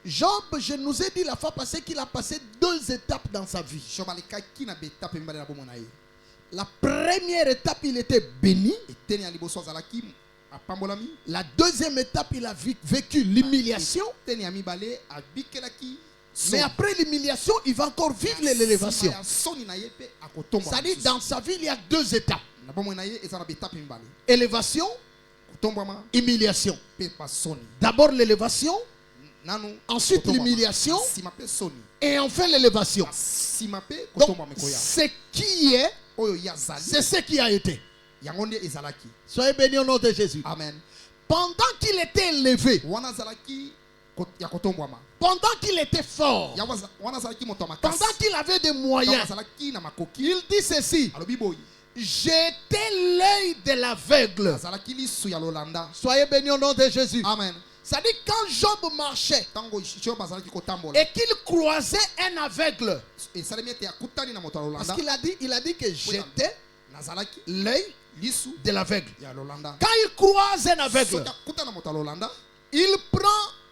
S1: Job, je nous ai dit la fois passée qu'il a passé 2 étapes dans sa vie.
S3: Job alekaki na betape mbale na bomo na ye.
S1: La première étape, il était béni.
S3: Eteni ya liboso azalaki apambolami.
S1: La deuxième étape, il a vécu l'humiliation.
S3: Eteni ya mibale abikelaki.
S1: Mais après l'humiliation, il va encore vivre l'élévation.
S3: Soni na ye pe akotomba.
S1: C'est-à-dire, dans sa vie, il y a 2 étapes.
S3: Na bomo na ye eza na betape mbale.
S1: Élévation,
S3: Kotombama
S1: humiliation.
S3: pe pa soni.
S1: D'abord l'élévation,
S3: Nanu.
S1: ensuite
S3: kotombama.
S1: l'humiliation,
S3: Sima pe soni.
S1: et enfin l'élévation.
S3: Sima pe
S1: Donc,
S3: kotomba mekoya.
S1: ce qui est,
S3: Oyo yazali.
S1: c'est ce qui a été.
S3: Yango nde ezalaki.
S1: Soyez bénis au nom de Jésus.
S3: Amen.
S1: pendant qu'il était élevé,
S3: wana zalaki ya kotombwama
S1: pendant qu'il était fort,
S3: ya wana zalaki moto
S1: pendant
S3: makasi
S1: qu'il avait des
S3: wana
S1: moyens,
S3: zalaki na makoki
S1: il dit ceci:
S3: alobi boyi
S1: j'étais l'œil de l'aveugle.
S3: zalaki lisu ya lolanda.
S1: Soyez bénis au nom de Jésus.
S3: Amen.
S1: Ça dit quand Job marchait
S3: Tango Job azalaki kotambola
S1: et qu'il croisait un aveugle,
S3: esalemi ete akutani na moto ya
S1: parce
S3: lolanda
S1: qu'il a dit que j'étais
S3: nazalaki
S1: l'œil
S3: lisu
S1: de l'aveugle.
S3: ya lolanda.
S1: Quand il croise un aveugle,
S3: Soki akuta na moto ya lolanda
S1: il prend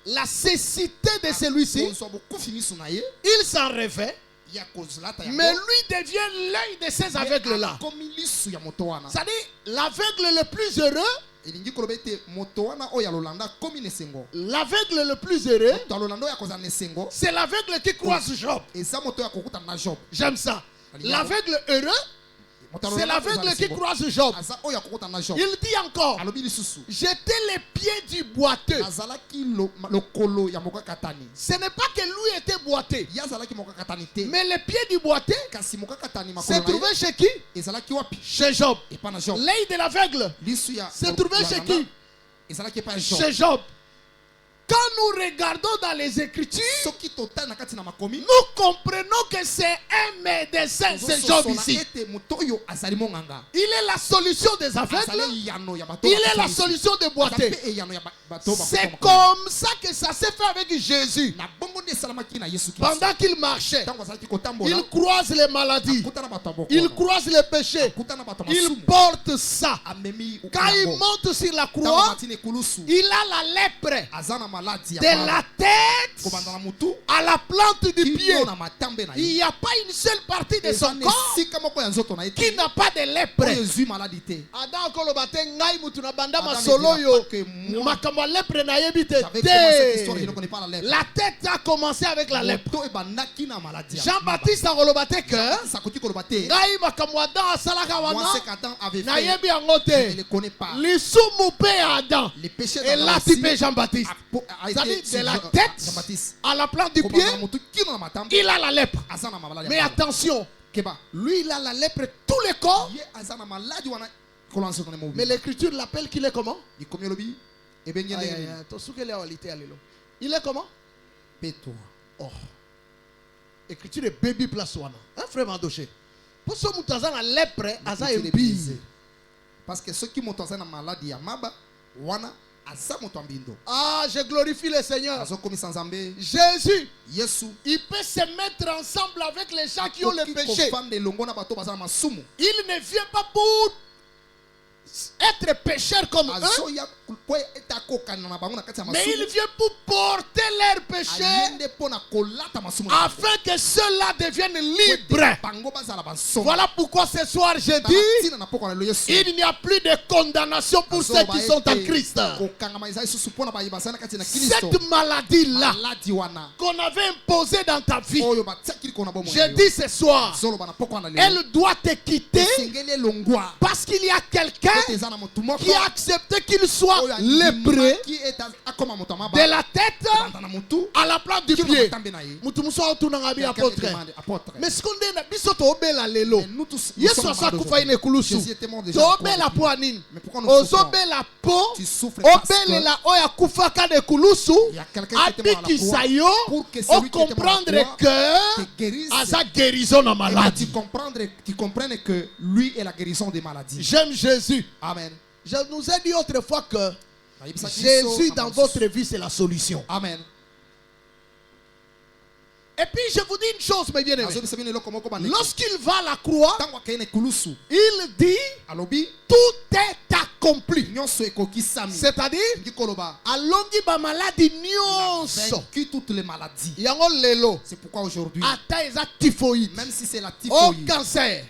S1: la cécité de celui-ci,
S3: kozwa bokufi misu na ye
S1: il s'en revêt,
S3: ya kozlata yango,
S1: mais lui devient l'œil de ces aveugles-là.
S3: akomi lisu ya moto wana.
S1: Ça dit l'aveugle le plus heureux,
S3: elingi koloba ete moto wana oyo ya lolanda akomi na esengo.
S1: l'aveugle le plus heureux,
S3: moto ya lolanda oyo akozala na esengo
S1: c'est l'aveugle qui croise Job.
S3: eza moto oyo akokutana na Job.
S1: J'aime ça. L'aveugle heureux,
S3: Moto ya
S1: c'est
S3: lolanda akozala na
S1: l'aveugle qui
S3: esengo.
S1: croise Job.
S3: aza oyo akokutana na Job.
S1: Il dit encore,
S3: alobi lisusu
S1: j'étais les pieds du boiteux.
S3: azalaki lokolo ya mokakatani.
S1: Ce n'est pas que lui était boiteux,
S3: ye azalaki mokakatani te
S1: mais les pieds du boiteux
S3: kasi mokakatani
S1: se
S3: makolo na
S1: trouvaient
S3: ye
S1: chez qui?
S3: ezalaki wapi
S1: Chez Job.
S3: epa na Job.
S1: L'œil de l'aveugle
S3: lisu ya
S1: se trouvait chez qui?
S3: ezalaki epa ya Job.
S1: Chez Job. Quand nous regardons dans les Écritures,
S3: soki totali na kati na makomi
S1: nous comprenons que c'est un médecin, c'est Job
S3: tozososola
S1: ici.
S3: ete moto oyo azali monganga
S1: Il est la solution des aveugles,
S3: azali eyano ya bato
S1: il est la solution des
S3: Aza
S1: boiteux.
S3: mpe eyano ya bato
S1: C'est comme ça que ça s'est fait avec Jésus.
S3: na bongo nde esalamaki na Yesu Kristo.
S1: Pendant qu'il marchait,
S3: ntango azalaki kotambola
S1: il croise les maladies,
S3: akuta na bato ya
S1: il
S3: bokono
S1: croise les péchés,
S3: akuta na bato ya
S1: il
S3: masumu
S1: porte ça.
S3: amemi
S1: Quand il
S3: yango.
S1: monte sur la
S3: Ntango
S1: croix,
S3: amati na ekulusu
S1: il a la lèpre
S3: aza na maladi ya
S1: de
S3: mala.
S1: la tête
S3: kobanda na mutu
S1: à la plante du pied.
S3: kino na matambe na
S1: Il
S3: ye
S1: n'y a pas une seule partie de
S3: eza
S1: son
S3: na
S1: corps
S3: esika moko ya nzoto na ye
S1: qui
S3: te
S1: n'a pas de
S3: oyo
S1: lèpre.
S3: ezwi maladi te.
S1: Adam koloba te ngai mutu na banda
S3: Adam
S1: masolo
S3: ne dira
S1: yo
S3: pas que moi,
S1: makambo ya lèpre na yebi te
S3: j'avais commencé cette histoire, je ne
S1: te.
S3: connais pas la lèpre.
S1: La tête a commencé avec la lèpre.
S3: moto ebandaki na maladi ya
S1: Jean-Baptiste akoloba te que
S3: maba. sakoki koloba te
S1: ngai makambo Adam asalaka
S3: moi
S1: wana
S3: ce qu'Adam avait fait
S1: nayebi yango
S3: je ne
S1: te.
S3: le connais pas.
S1: Lisumu mpe ya Adam
S3: Les péchés
S1: et là tu peux Jean-Baptiste.
S3: a
S1: C'est-à-dire
S3: été
S1: de
S3: sur
S1: la
S3: Jean-
S1: tête
S3: Jean-Baptiste.
S1: à la plante du pied,
S3: Kobanda na mutu kino na matambe
S1: il a la lèpre.
S3: aza na maladi ya
S1: Mais
S3: maba.
S1: attention,
S3: keba
S1: lui il a la lèpre tout le corps,
S3: ye aza na maladi wana kolanda nzoto na ye
S1: mais
S3: mobimba.
S1: l'écriture l'appelle qu'il est comment?
S3: likomi olobi ebengi ndenge nini
S1: Tosukele awalite ya lelo. Il est comment?
S3: mpe to
S1: Oh. Écriture est baby place wana. Hein, frère Mandoché. Pour ce mutu aza na lèpre, aza
S3: L'écriture est
S1: ebi.
S3: brisée. parce que soki moto aza na maladi ya maba wana aza moto ya mbindo
S1: Ah, je glorifie le Seigneur.
S3: azokomisa nzambe
S1: Jésus,
S3: yesu
S1: il peut se mettre ensemble avec les gens qui ont le
S3: akoki
S1: péché.
S3: kofanda elongo na bato baza na masumu
S1: Il ne vient pas pour être pécheur comme eux,
S3: azoya po ete akokana na bango na kati ya
S1: mais il
S3: masumu
S1: vient pour porter leur péché
S3: ayende mpo na kolata masumu na
S1: afin que ceux-là deviennent libres.
S3: bango bazala basomo.
S1: Voilà pourquoi ce soir je
S3: Tala
S1: dis,
S3: ntina na poko na lelo Yesu.
S1: il n'y a plus de condamnation pour ceux qui sont en Christ.
S3: kokangama eza lisusu mpo na baye basali na kati na Kristo.
S1: Cette maladie-là
S3: maladi wana
S1: qu'on avait imposée dans ta vie,
S3: oyo batiaki liko na bomoi na
S1: je
S3: yo.
S1: dis ce soir,
S3: zoloba na poko na lelo
S1: elle doit te quitter
S3: esengeli elongwa
S1: parce qu'il y a quelqu'un
S3: ete eza na motu moko
S1: qui a accepté qu'il soit
S3: oyo
S1: lépreux
S3: andimaki ete akoma moto ya
S1: de
S3: maba
S1: la tête
S3: banda na motu
S1: à la plante du
S3: kino na
S1: pied.
S3: matambe na ye.
S1: Mutu muso autunanga bi
S3: Quelqu'un
S1: apôtre.
S3: me demande, apôtre.
S1: Mais ce qu'on dit na biso to obela lelo.
S3: Mais nous tous, nous
S1: Yesu
S3: sommes
S1: asa
S3: malades
S1: kufa ine kulusu.
S3: Jésus était mort déjà.
S1: To
S3: à la
S1: obela
S3: croix.
S1: po anini.
S3: Mais pourquoi nous souffrons?
S1: Ozobela po
S3: Tu souffres parce que
S1: obelela oya kufaka de kulusu.
S3: il y a quelqu'un qui était mort à la
S1: Abikisa
S3: croix
S1: yo
S3: pour que
S1: o
S3: celui qui était mort à la
S1: comprendre
S3: croix
S1: que
S3: te guérisse.
S1: asa guérison na
S3: Et que
S1: maladie.
S3: tu comprennes que lui est la guérison des maladies.
S1: J'aime Jésus.
S3: Amen.
S1: Je nous ai dit autrefois que
S3: Jésus
S1: Jésus dans votre vie c'est la solution.
S3: Amen.
S1: Et puis je vous dis une chose mes bien-aimés. Lorsqu'il va à la croix,
S3: Tango akende kulusu
S1: il dit
S3: alobi
S1: tout est accompli.
S3: nyonso ekokisami.
S1: C'est-à-dire
S3: Ngi koloba
S1: alongi ba maladie
S3: il a
S1: nyonso.
S3: vaincu toutes les maladies.
S1: Yango lelo
S3: C'est pourquoi aujourd'hui,
S1: ata eza typhoïde,
S3: même si c'est la
S1: oh
S3: typhoïde,
S1: cancer,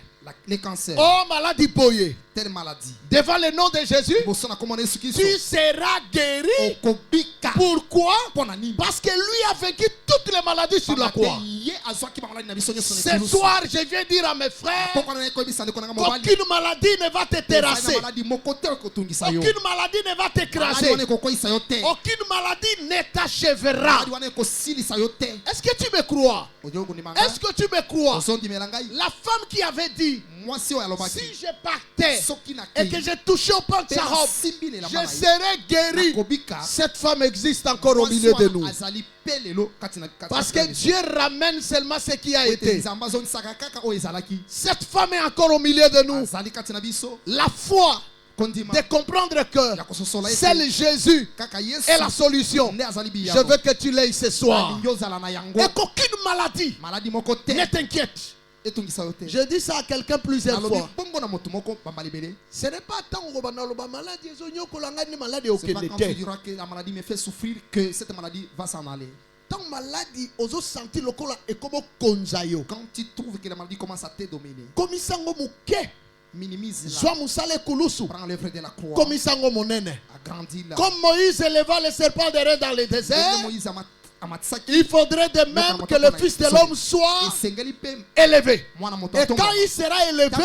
S3: les cancers,
S1: oh maladie boye,
S3: telle maladie,
S1: devant le nom de Jésus,
S3: boso na komona Yesu Kristo,
S1: tu seras guéri.
S3: okobika
S1: Pourquoi?
S3: mpona nini?
S1: Parce que lui a vaincu toutes les maladies sur la croix.
S3: ye azwaki bamaladi na biso nyonso na
S1: Ce
S3: ekulusu.
S1: soir, je viens dire à mes frères
S3: Poko na ye koyebisa ndeko nanga mobali,
S1: qu'aucune maladie ne va te
S3: ezali
S1: terrasser,
S3: na maladi moko te ekotungisa yo.
S1: aucune maladie ne va
S3: Maladi
S1: t'écraser,
S3: wana ekokweyisa yo te.
S1: aucune maladie ne t'achèvera.
S3: Maladi wana ekosilisa yo te.
S1: Est-ce que tu me crois?
S3: Ozo kondima nga?
S1: Est-ce que tu me crois?
S3: Ozondimela ngai?
S1: La femme qui avait dit
S3: moi si on a
S1: Si je partais
S3: Soki na
S1: et que j'ai touché au pan de sa robe,
S3: simbi ne la
S1: je
S3: mama
S1: serais guéri.
S3: nakobika
S1: Cette femme existe encore au milieu de nous.
S3: azali pelelo katina
S1: Parce que Dieu ramène seulement ce qui a été.
S3: nzamba zoni saka kaka o ezalaki
S1: Cette femme est encore au milieu de nous.
S3: azali katina biso
S1: La foi
S3: kondima
S1: de comprendre
S3: ya
S1: que
S3: kososola
S1: seul Jésus
S3: kaka yesu
S1: est la solution.
S3: nde azali
S1: Je
S3: biyano
S1: veux que tu l'aies ce soir.
S3: alingi ozala na yango
S1: Et qu'aucune maladie
S3: maladi moko te
S1: ne t'inquiète.
S3: etungisa yo te
S1: Je dis ça à quelqu'un plusieurs
S3: nalobi
S1: fois.
S3: bongo na moto moko bamba libele
S1: Ce n'est pas tant que tu as maladie, ni maladie
S3: c'est pas
S1: aucune
S3: quand tu
S1: était.
S3: diras que la maladie me fait souffrir que cette maladie va s'en aller.
S1: Tant maladie, ozo senti lokola et comme konzayo.
S3: Quand tu trouves que la maladie commence à te dominer,
S1: Komisango muke,
S3: minimise
S1: soit
S3: la,
S1: musale kulusu.
S3: prends l'œuvre de la croix,
S1: Komisango monene.
S3: agrandis la.
S1: Comme Moïse éleva le serpent de rein dans le désert,
S3: Moïse amatsaki
S1: il faudrait de même que le Fils de l'homme soit
S3: esengeli pe
S1: élevé.
S3: mwana moto
S1: Et quand il sera élevé,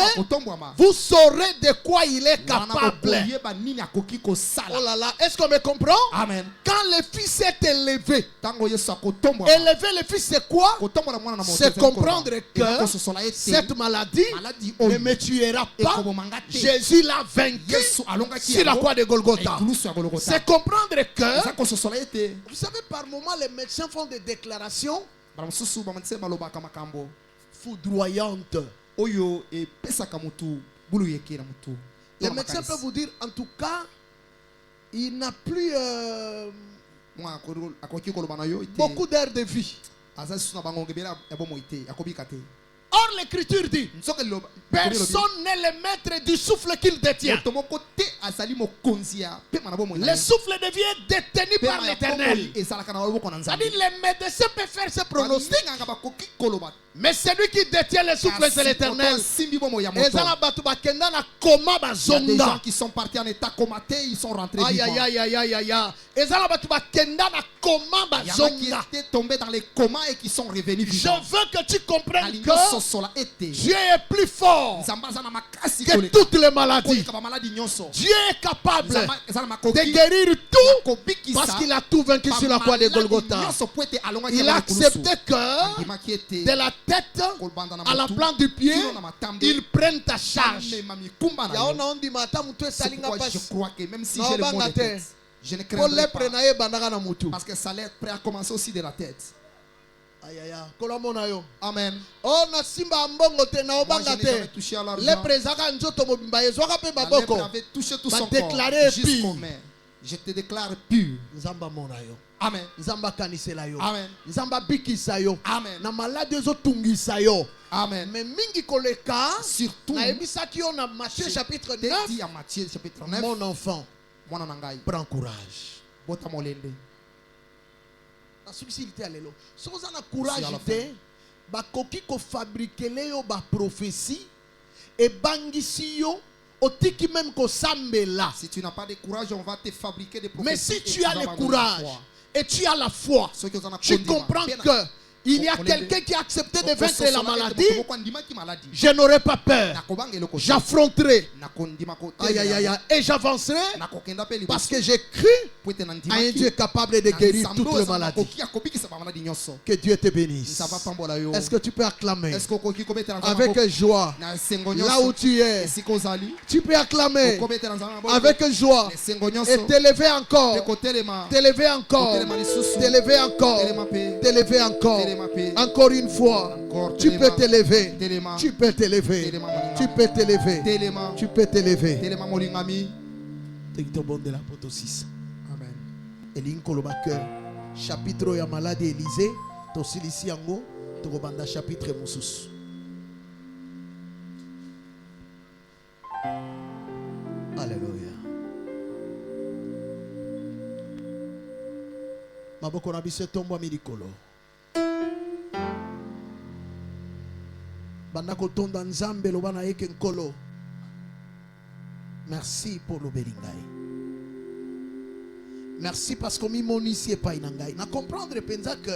S1: vous saurez de quoi il est capable.
S3: koyeba nini akoki
S1: Oh
S3: kosala.
S1: là là, est-ce qu'on me comprend?
S3: Amen.
S1: Quand le Fils est élevé,
S3: Tango Yesu akotombwa
S1: élever le Fils c'est quoi?
S3: kotombwa mwana na moto
S1: C'est comprendre que
S3: que
S1: cette maladie
S3: maladie
S1: ne me tuera pas. Jésus l'a vaincu
S3: Yesu alongaki
S1: sur la croix de Golgotha.
S3: ekulusu ya Golgotha.
S1: C'est comprendre que,
S3: Eza kososola ete
S1: vous savez, par moments, les médecins font des déclarations
S3: bana mosusu bamatise balobaka makambo
S1: foudroyantes.
S3: oyo epesaka mutu bulu yeke na mutu.
S1: Les médecins peuvent vous dire, en tout cas, il n'a plus
S3: mwa akoki koloba na yo ete
S1: beaucoup d'heures de vie.
S3: aza susu na bango ngebela ya bomo ete akobika te.
S1: Or, l'Écriture dit,
S3: Nzoka liloba
S1: personne n'est le maître du souffle qu'il détient.
S3: moto moko te azali mokonzi ya pema na bomo na
S1: Le
S3: ye.
S1: souffle de vie est détenu par
S3: Pema ya
S1: l'Éternel.
S3: bomoi ezalaka na loboko na Nzambe.
S1: C'est-à-dire, les médecins peuvent faire ce pronostic,
S3: Balinganga bakoki koloba
S1: mais celui qui détient le souffle, c'est l'Éternel.
S3: simbi bomo ya
S1: Et
S3: moto.
S1: ça, la batu bakenda na koma
S3: Il y a des gens
S1: bazonga.
S3: qui sont partis en état comaté, ils sont rentrés
S1: Aïe,
S3: vivants.
S1: aïe, aïe, aïe, aïe, aïe. Et ça, la batu bakenda na koma
S3: Il y en a qui
S1: bazonga.
S3: étaient tombés dans les comas et qui sont revenus
S1: Je
S3: vivants.
S1: veux que tu comprennes
S3: Alingo
S1: que
S3: sosola ete.
S1: Dieu est plus fort
S3: Nzamba aza na makasi
S1: que
S3: koleka.
S1: toutes les maladies.
S3: Koleka ba maladi nyonso.
S1: Dieu est capable
S3: Nzamba eza na
S1: de
S3: makoki.
S1: guérir tout
S3: Kobikisa
S1: parce qu'il a tout vaincu
S3: ba
S1: sur la croix de
S3: maladi
S1: Golgotha.
S3: nyonso po ete alongaki
S1: Il
S3: yango
S1: a
S3: na kulusu.
S1: accepté que
S3: Ndimaki ete
S1: de la tête
S3: kolbanda na
S1: à la
S3: motu,
S1: plante du pied,
S3: kino na matambe,
S1: il prenne ta charge.
S3: bamema mikumba na yo.
S1: Yaona ondi mata mutu
S3: C'est
S1: esalinga
S3: pourquoi je
S1: pasi.
S3: crois que même si
S1: Non,
S3: j'ai le mot de
S1: banga te.
S3: tête, je ne
S1: Po
S3: craindrai
S1: lepre
S3: pas.
S1: na ye bandaka na mutu.
S3: Parce que ça l'être a commencé aussi de la tête.
S1: Aïe aïe aïe. Kolomona yo.
S3: Amen.
S1: Oh na simba mbongo te na
S3: Moi,
S1: obanga
S3: je n'ai jamais
S1: te.
S3: touché à l'argent.
S1: Lepre ezaka nzoto mobimba ezwaka pe
S3: La
S1: maboko.
S3: lèpre avait touché tout
S1: Va
S3: son
S1: déclarer
S3: corps jusqu'au
S1: pur.
S3: mains. Je te déclare pur.
S1: Nzamba mona yo.
S3: Amen.
S1: Nzamba kanisela yo.
S3: Amen.
S1: Nzamba bikisa yo.
S3: Amen.
S1: Na maladi ezotungisa yo.
S3: Amen.
S1: Mais mingi koleka
S3: Surtout,
S1: na ebisaki yo na Matthieu chapitre 9.
S3: dit à Matthieu chapitre 9,
S1: Mon enfant,
S3: mwana na ngai,
S1: prends courage.
S3: bota molende.
S1: Na subtilité alelo. Si vous avez
S3: Si
S1: courage
S3: à la
S1: te, bakoki ko fabriquer yo ba prophétie et bangisi yo otiki même ko sambela.
S3: Si tu n'as pas de courage, on va te fabriquer des prophéties.
S1: Mais si
S3: et
S1: tu as
S3: vas
S1: le
S3: abandonner
S1: courage
S3: la foi.
S1: et tu as la foi,
S3: Ceux qui ont un
S1: tu
S3: condiment,
S1: comprends
S3: bien-
S1: que il y a
S3: Kolende.
S1: quelqu'un qui a accepté de
S3: Oko
S1: vaincre
S3: sosola
S1: la
S3: ete
S1: maladie.
S3: moto moko andimaki maladie.
S1: Je n'aurai pas peur.
S3: Nakobanga eloko te.
S1: J'affronterai.
S3: Nakondima ko
S1: Aïe aïe aïe aïe. Et j'avancerai
S3: nakokenda pe liboso.
S1: parce que j'ai cru
S3: Po ete
S1: à un
S3: nandimaki.
S1: Dieu capable de
S3: Na
S1: guérir
S3: Nzambe
S1: toutes
S3: oyo
S1: les
S3: aza
S1: maladies.
S3: makoki akobikisa ba maladi nyonso.
S1: Que Dieu te bénisse.
S3: Nzambe apambola yo.
S1: Est-ce que tu peux acclamer
S3: Est-ce que okoki kobetela Nzambe
S1: avec
S3: maboko?
S1: joie
S3: Na esengo
S1: là où
S3: nyonso.
S1: tu es?
S3: Esika ozali.
S1: Tu peux acclamer
S3: Okobetela Nzambe maboko.
S1: avec joie
S3: Esengo
S1: et
S3: nyonso.
S1: t'élever encore,
S3: Pe kotelema.
S1: t'élever encore,
S3: Kotelema lisusu.
S1: t'élever encore,
S3: Telema pe.
S1: t'élever encore,
S3: Telema pe.
S1: encore une fois.
S3: Encore
S1: Tu peux
S3: telema.
S1: t'élever,
S3: Telema.
S1: tu peux t'élever,
S3: Telema molinga.
S1: tu peux t'élever,
S3: Telema.
S1: tu peux t'élever.
S3: Telema molingami.
S1: Tekitobonde la poto 6.
S3: Amen.
S1: Elingi koloba que chapitre ya malade Élysée tosilisi yango tokobanda chapitre mosusu. Alléluia. Maboko na biso etombwami likolo. Banda kotonda nzambe loba na ye ke nkolo. Merci pour lobeli ngai. Merci parce que mimonisi epai na ngai. Na comprendre penza que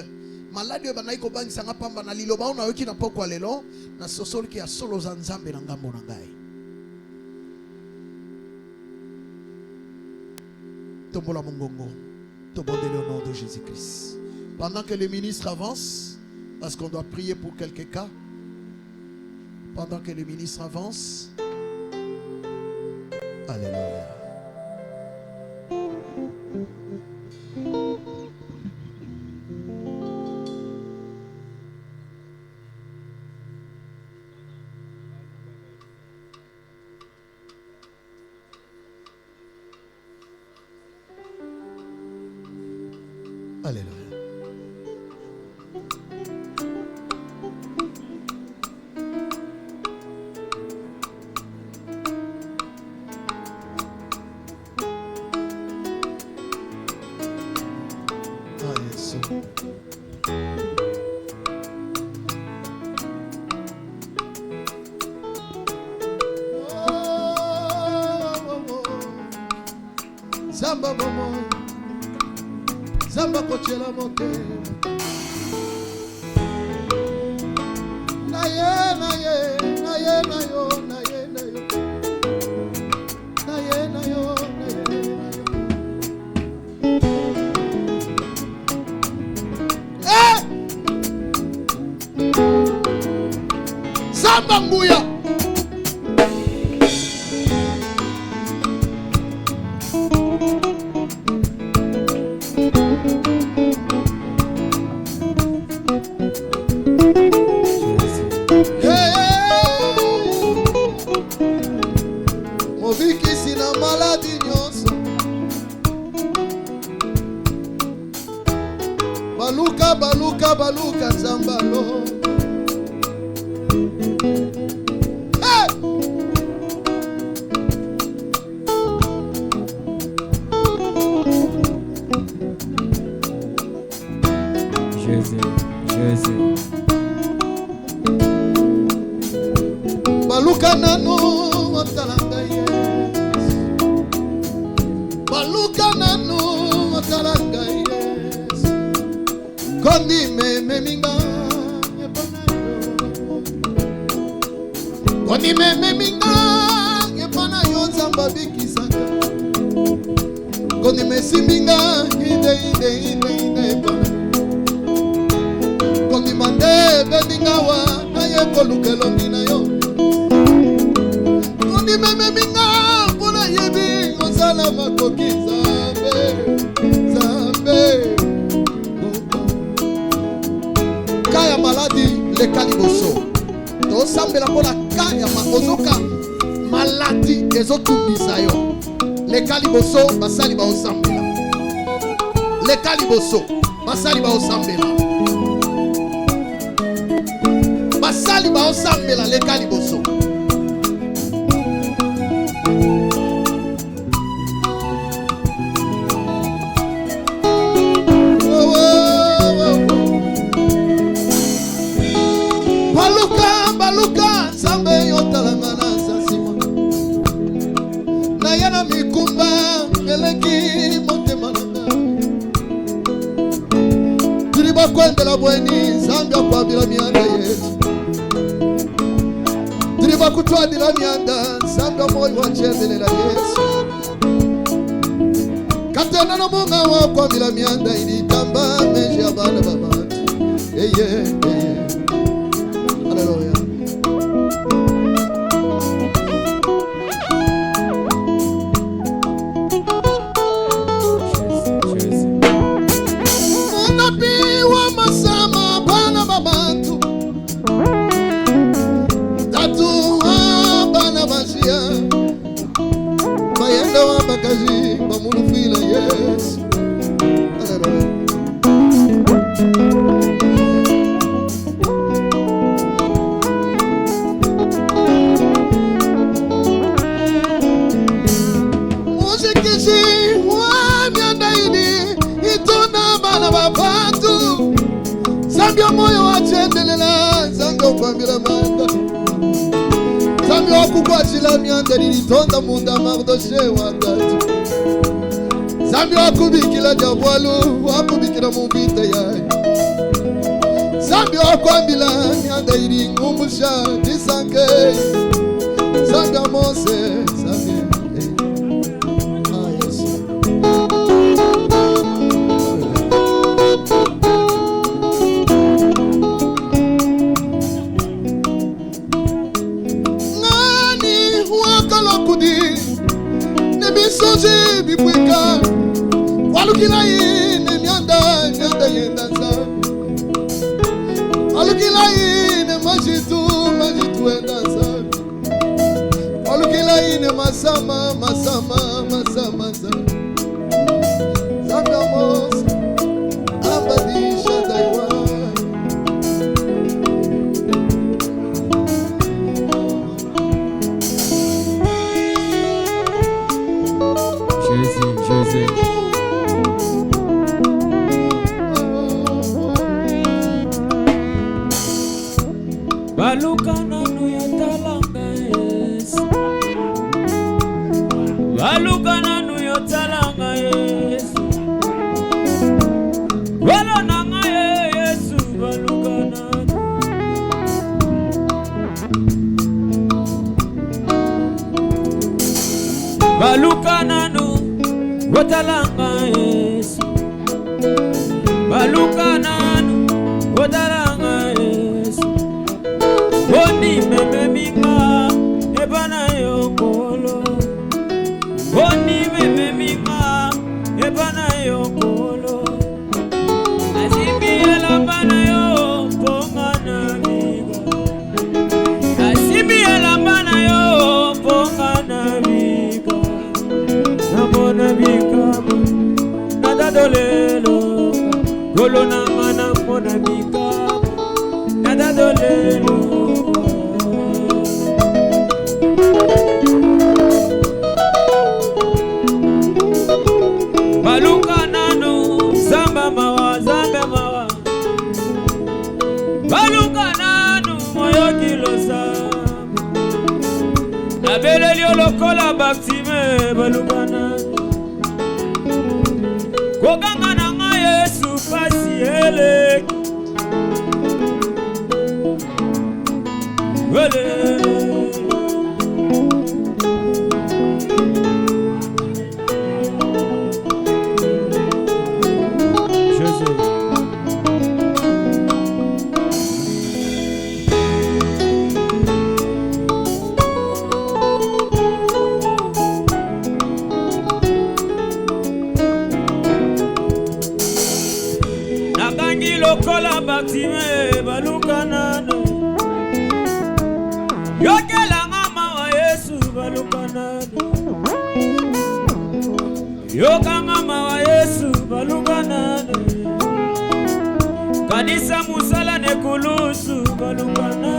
S1: maladi oyo bandaki kobangisanga pamba na liloba oyo nayoki na pokwa lelo na sosoliki ya solo za nzambe na ngambo na ngai. Tombola mongongo. Tobondeli au nom de Jésus-Christ. Pendant que les ministres avancent, parce qu'on doit prier pour quelques cas, Pendant que le ministre avance. Alléluia. Alléluia. Zamba momo, zamba kochela mote. Na ye, na ye, na ye, na yo, na ye, na yo, na ye, na yo, na ye, na yo. Zamba mbuya. Baluka, baluka, baluka, zambalo. Hey!
S2: Jésus.
S1: Baluka nanu otalanga yes. Baluka nanu otalanga yes. Kondi me minga yepana yo. Kondi me minga yepana yo zamba bikisaka. Kondi me siminga ide yepana. Kondi mande beninga wa na ye kolukelo mina yo. Kondi me minga pona yebi ozala makoki zambe. Kaya maladi le kaliboso. To sambela pona kaya maozoka maladi ezotumisa yo. Le kaliboso basali ba osambela. Le kaliboso basali ba osambela. Basali ba osambela le kaliboso. Baluka zambe yotala manasa sima. Na yana mikumba eleki motema nanga. Turiba kwendela bweni zambe kwa bila mianda yetu. Turiba kutwa bila mianda zambe moyo wa chendelela Yesu. Katena no munga wa kwa bila mianda ilitamba meje abana babatu. Eye. Hallelujah. Unapiwa masama bana babantu. Tatu bana bashia. Bayenda wa bakaji bamulufila Yesu. Hallelujah. Zambia moyo wachendelela Zambia kwambila manda Zambia wakukwachila mianda nilitonda munda mardoshe wakati Zambia wakubikila jabwalu wakubikila mubita yae Zambia wakwambila mianda ili ngumusha disanke Zambia mose Zambia Elohim Masama, Masama, Masama, Zangamos, Abadi Shadaiwa.
S2: Jésus. Balukana no yatalanga Yesu. Balukana no yatalanga Yesu. Wala nanga Yesu balukana. Balukana no yatalanga Yesu. Balukana no yatalanga Yesu. Oni meme minga ebana yokolo. Oni meme minga ebana yokolo. Asibi alambana yo pongana biga. Asibi alambana yo pongana biga. Namona biga nada dolelo. Golo na mana mona biga nada dolelo. Abelelio lokola baktime balugana. Koganga nanga Yesu pasi ele. Wele. Lokola baktime balukana. Yokela ngama wa Yesu balukana. Yoka ngama wa Yesu balukana. Kanisa musala nekulusu balukana.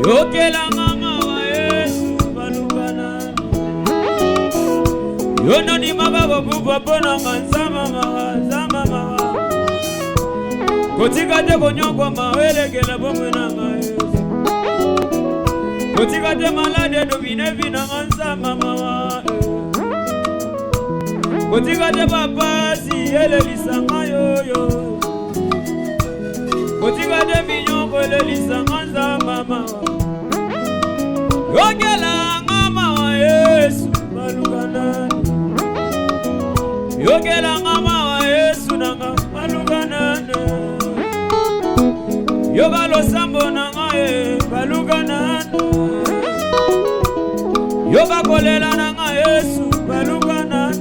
S2: Yokela ngama wa Yesu balukana. Yono ni mababo bubona nganzama mawa. Kotika te konyoko mawele kela bomwe na Yesu. Kotika te malade domine vina mansa mama. Kotika te papa si ele lisanga yo. Kotika te minyoko ele lisanga mama. Yokela ngama wa Yesu balugana. Yokela ngama wa Yesu nanga balugana. Yoga lo sambo nangae balugana. Yoga kolela nanga Yesu balugana.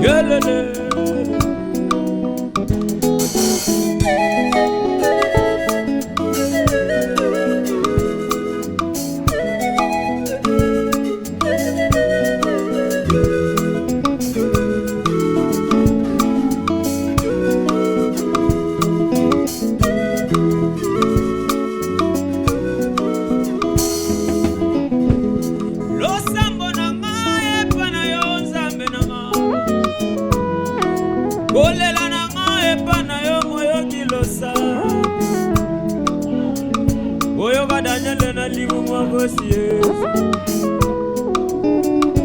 S2: Yelele.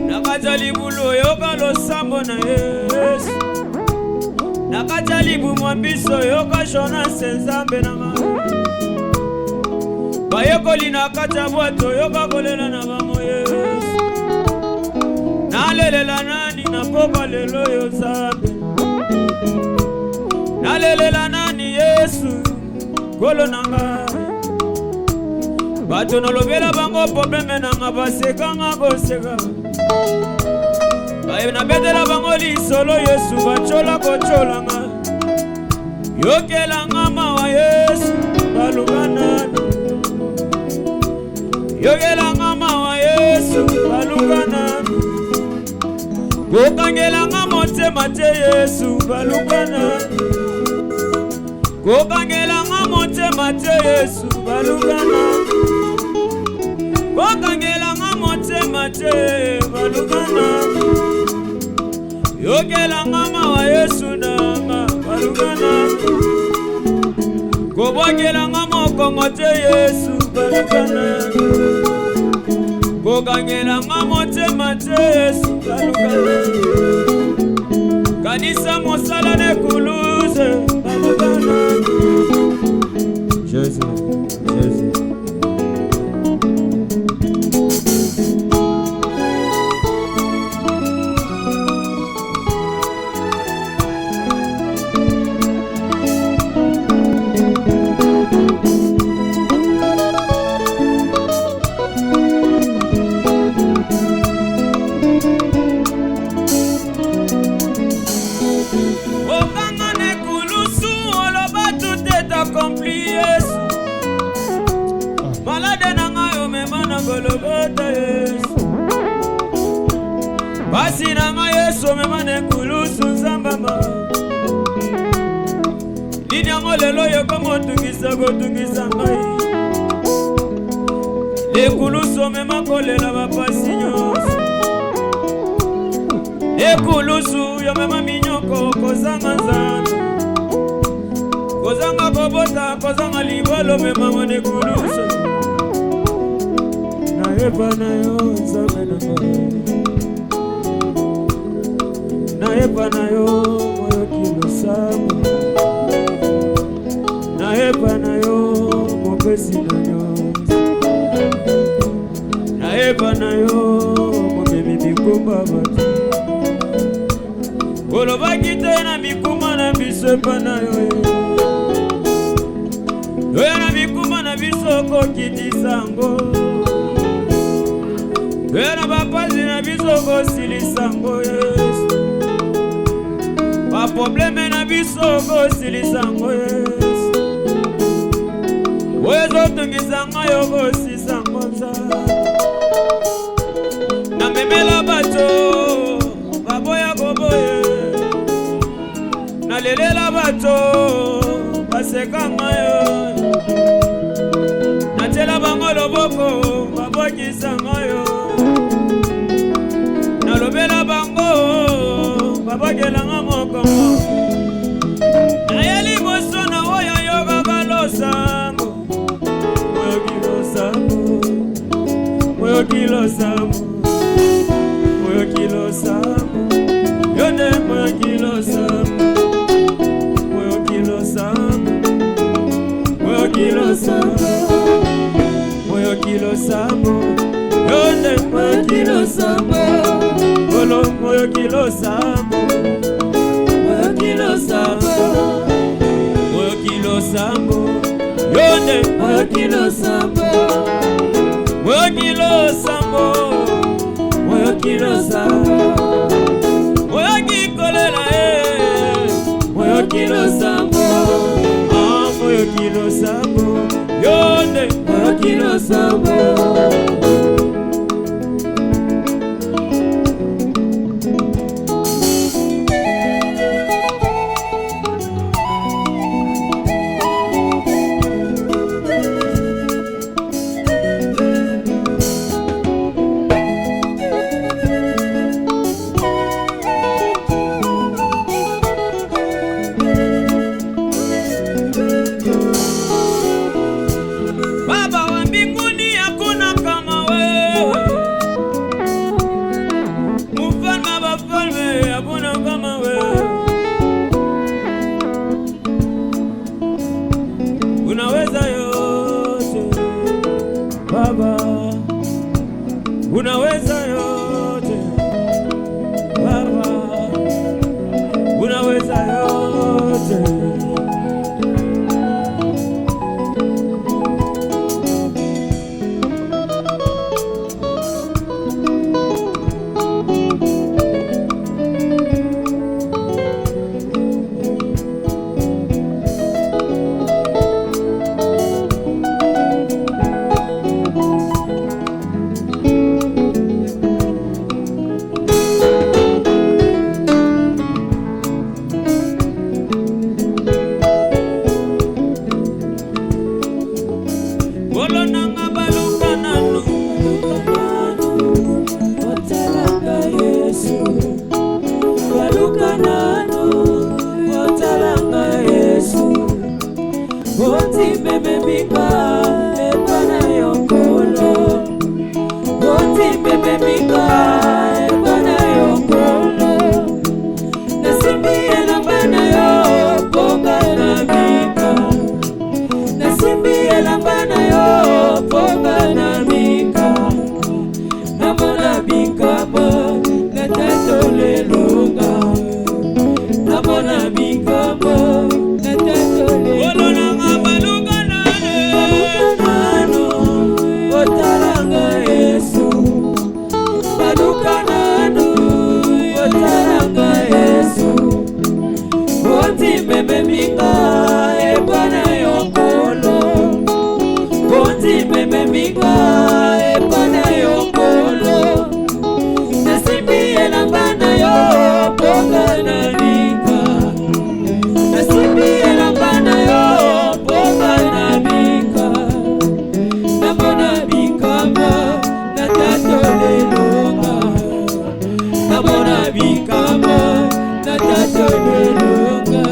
S2: Nakajalibu yoka lo sambo na Yesu. Nakajalibu mwambiso yoka shona senzambe na ma. Bayoko lina kachabuato yoka kolela na mamo Yesu. Nalelela nani na poka lelo yo zambe. Nalelela nani Yesu kolo nanga. Bato nolobela bango probleme nanga baseka nga koseka. Baye na bedela bango lisolo Yesu bachola kochola nga. Yokela ngama wa Yesu balugana. yogelanga mawa Yesu balukana kokangelanga motema te Yesu balukana kokangelanga motema te Yesu balukana kokangelanga motema te balukana yogelanga mawa Yesu nanga balukana kobogelanga mokongo te Yesu balukana kokangelanga motema te Yesu balukana kanisa mosala ne kuluze balukana Jésus Jésus basi nanga Yesu memane kulusu nzambama nini yango lelo yoko motungisa kotungisa ngai ekulusu mema kolela bapasi nyonso ekulusu yo mema minyoko kozanga nzambe kozanga kobota kozanga libolo mema mone kulusu naeba na yo nzambe na ngai naeba na yo moyoki losambo naeba na yo mopesi na nyonso naeba na yo momemi bikumba bato olobaki te na bikuma na biso epa na yo oyo na bikuma na biso kokitisango oyo na bapasi na biso kosilisango Yesu baprobleme na biso kosilisango Yesu oyo ezotungisa yo kosisango nzambe namemela bato baboya koboye nalelela bato basekanga yo natela bango loboko babokisanga yo nalobela bango babokelanga mokongo naya liboso na oyo yokaka losambo moyoki losambo moyoki losambo moyoki losambo yonde moyoki losambo moyoki losambo moyoki losambo moyoki losambo yonde moyoki losambo olo moyoki losambo moyoki losambo moyoki losambo yonde moyoki losambo moyoki losambo moyoki losambo moyoki kolela moyoki losambo ah moyoki losambo yonde moyoki losambo unaweza yote Baba, unaweza yote.
S4: mememika ebana yokolo Boti mememika ebana yokolo Nasimbi elambana yo ponga na mika Nasimbi elambana yo ponga na mika Namona bikama natato lelunga Namona bikama natato lelunga Balukanano otaranga Yesu Balukanano otaranga Yesu Boti mememika ebana yokolo Boti mememika ebana yokolo Nasimbi elambana yo ponga na mika Nasimbi elambana yo ponga na mika Namona bikama natato lelunga Namona bikama natato lelunga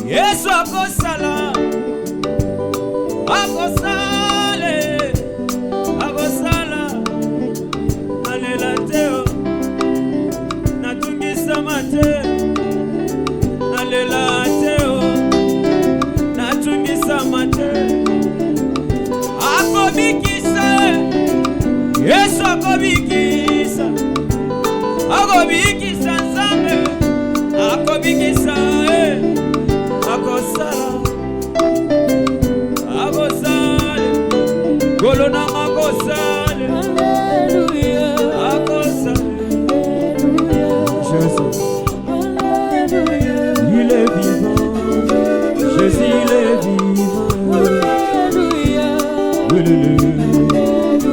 S2: Yesu akosala nalela teo natungisa mate nalela teo natungisa mate akobikisa Yesu akobikisa nzambe akobikisa akosala golona akosale alleluia akosale Jésus alleluia il est vivant Jésus il est vivant alleluia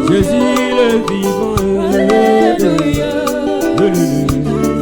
S2: Jésus il est vivant alleluia alleluia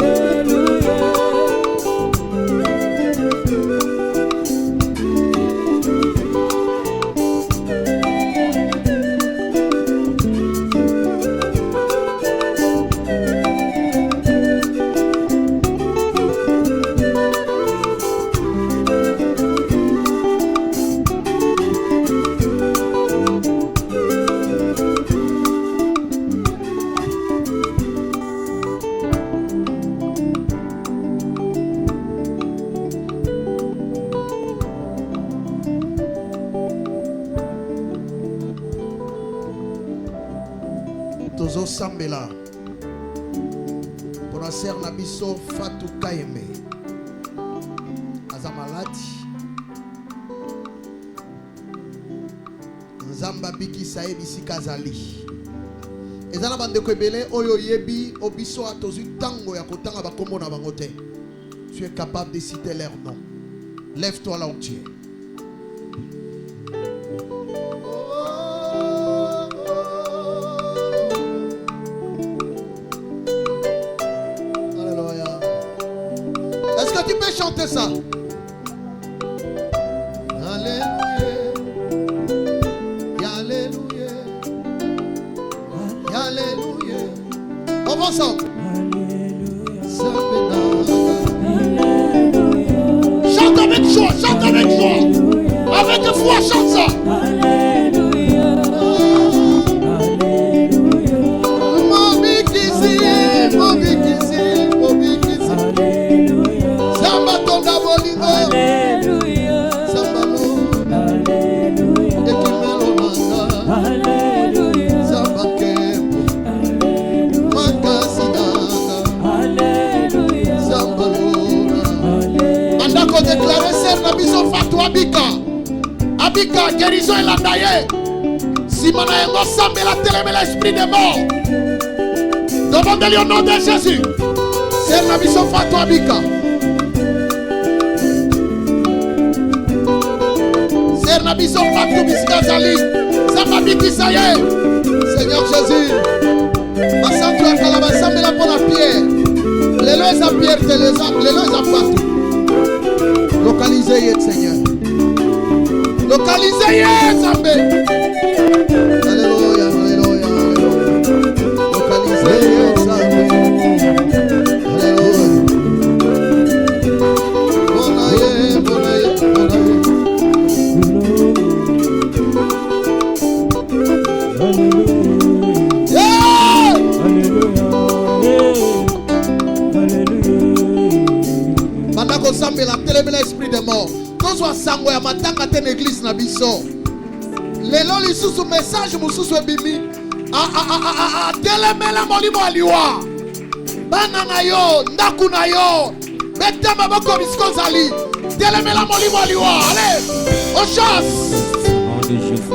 S1: Sambela. Pour la sœur Nabiso Fatou Kaeme. Aza malade. Nzamba biki saebi sikazali. Ezana bande ko ebele oyo yebi obiso atozu tango ya kotanga bakombo na bango te. Tu es capable de citer leur nom. Lève-toi là où tu es. Alléluia. Est-ce que tu peux chanter ça? On va ensemble. Chante avec joie, chante avec joie. Avec foi, chante ça. Mobikisi, mobikisi, mobikisi. Samba tonda bolingo. Samba lo. Ekimelo nanga. Samba kembo. Déclarer Sœur Nabiso Fatou Abika. Abika, guérison et la taille. Simona Yengo Sambe la télémé l'esprit des morts. Demandez-lui au nom de Jésus. Sœur Nabiso Fatou Abika. Sœur Nabiso Fatou Bisika Zali. Samabiki Saye. Seigneur Jésus. Masantu Akalaba Sambe la pour la pierre. Les lois à pierre, les lois à Fatou. Localisez Seigneur. Localisez Zambé. Alléluia, alléluia, alléluia. Localisez Zambé. Alléluia. Bonaye, bonaye, bonaye. Yeah! Alléluia. Bandako Zambé la télébé l'esprit des morts. Soit sango ya matanga te l'église na biso. Lelo lisusu message mususu ebimi. Telemela molimo aliwa. Bana na yo, ndaku na yo. Betema bako bisko zali. Telemela molimo aliwa. Allez, aux chances.
S2: Au nom de Jésus.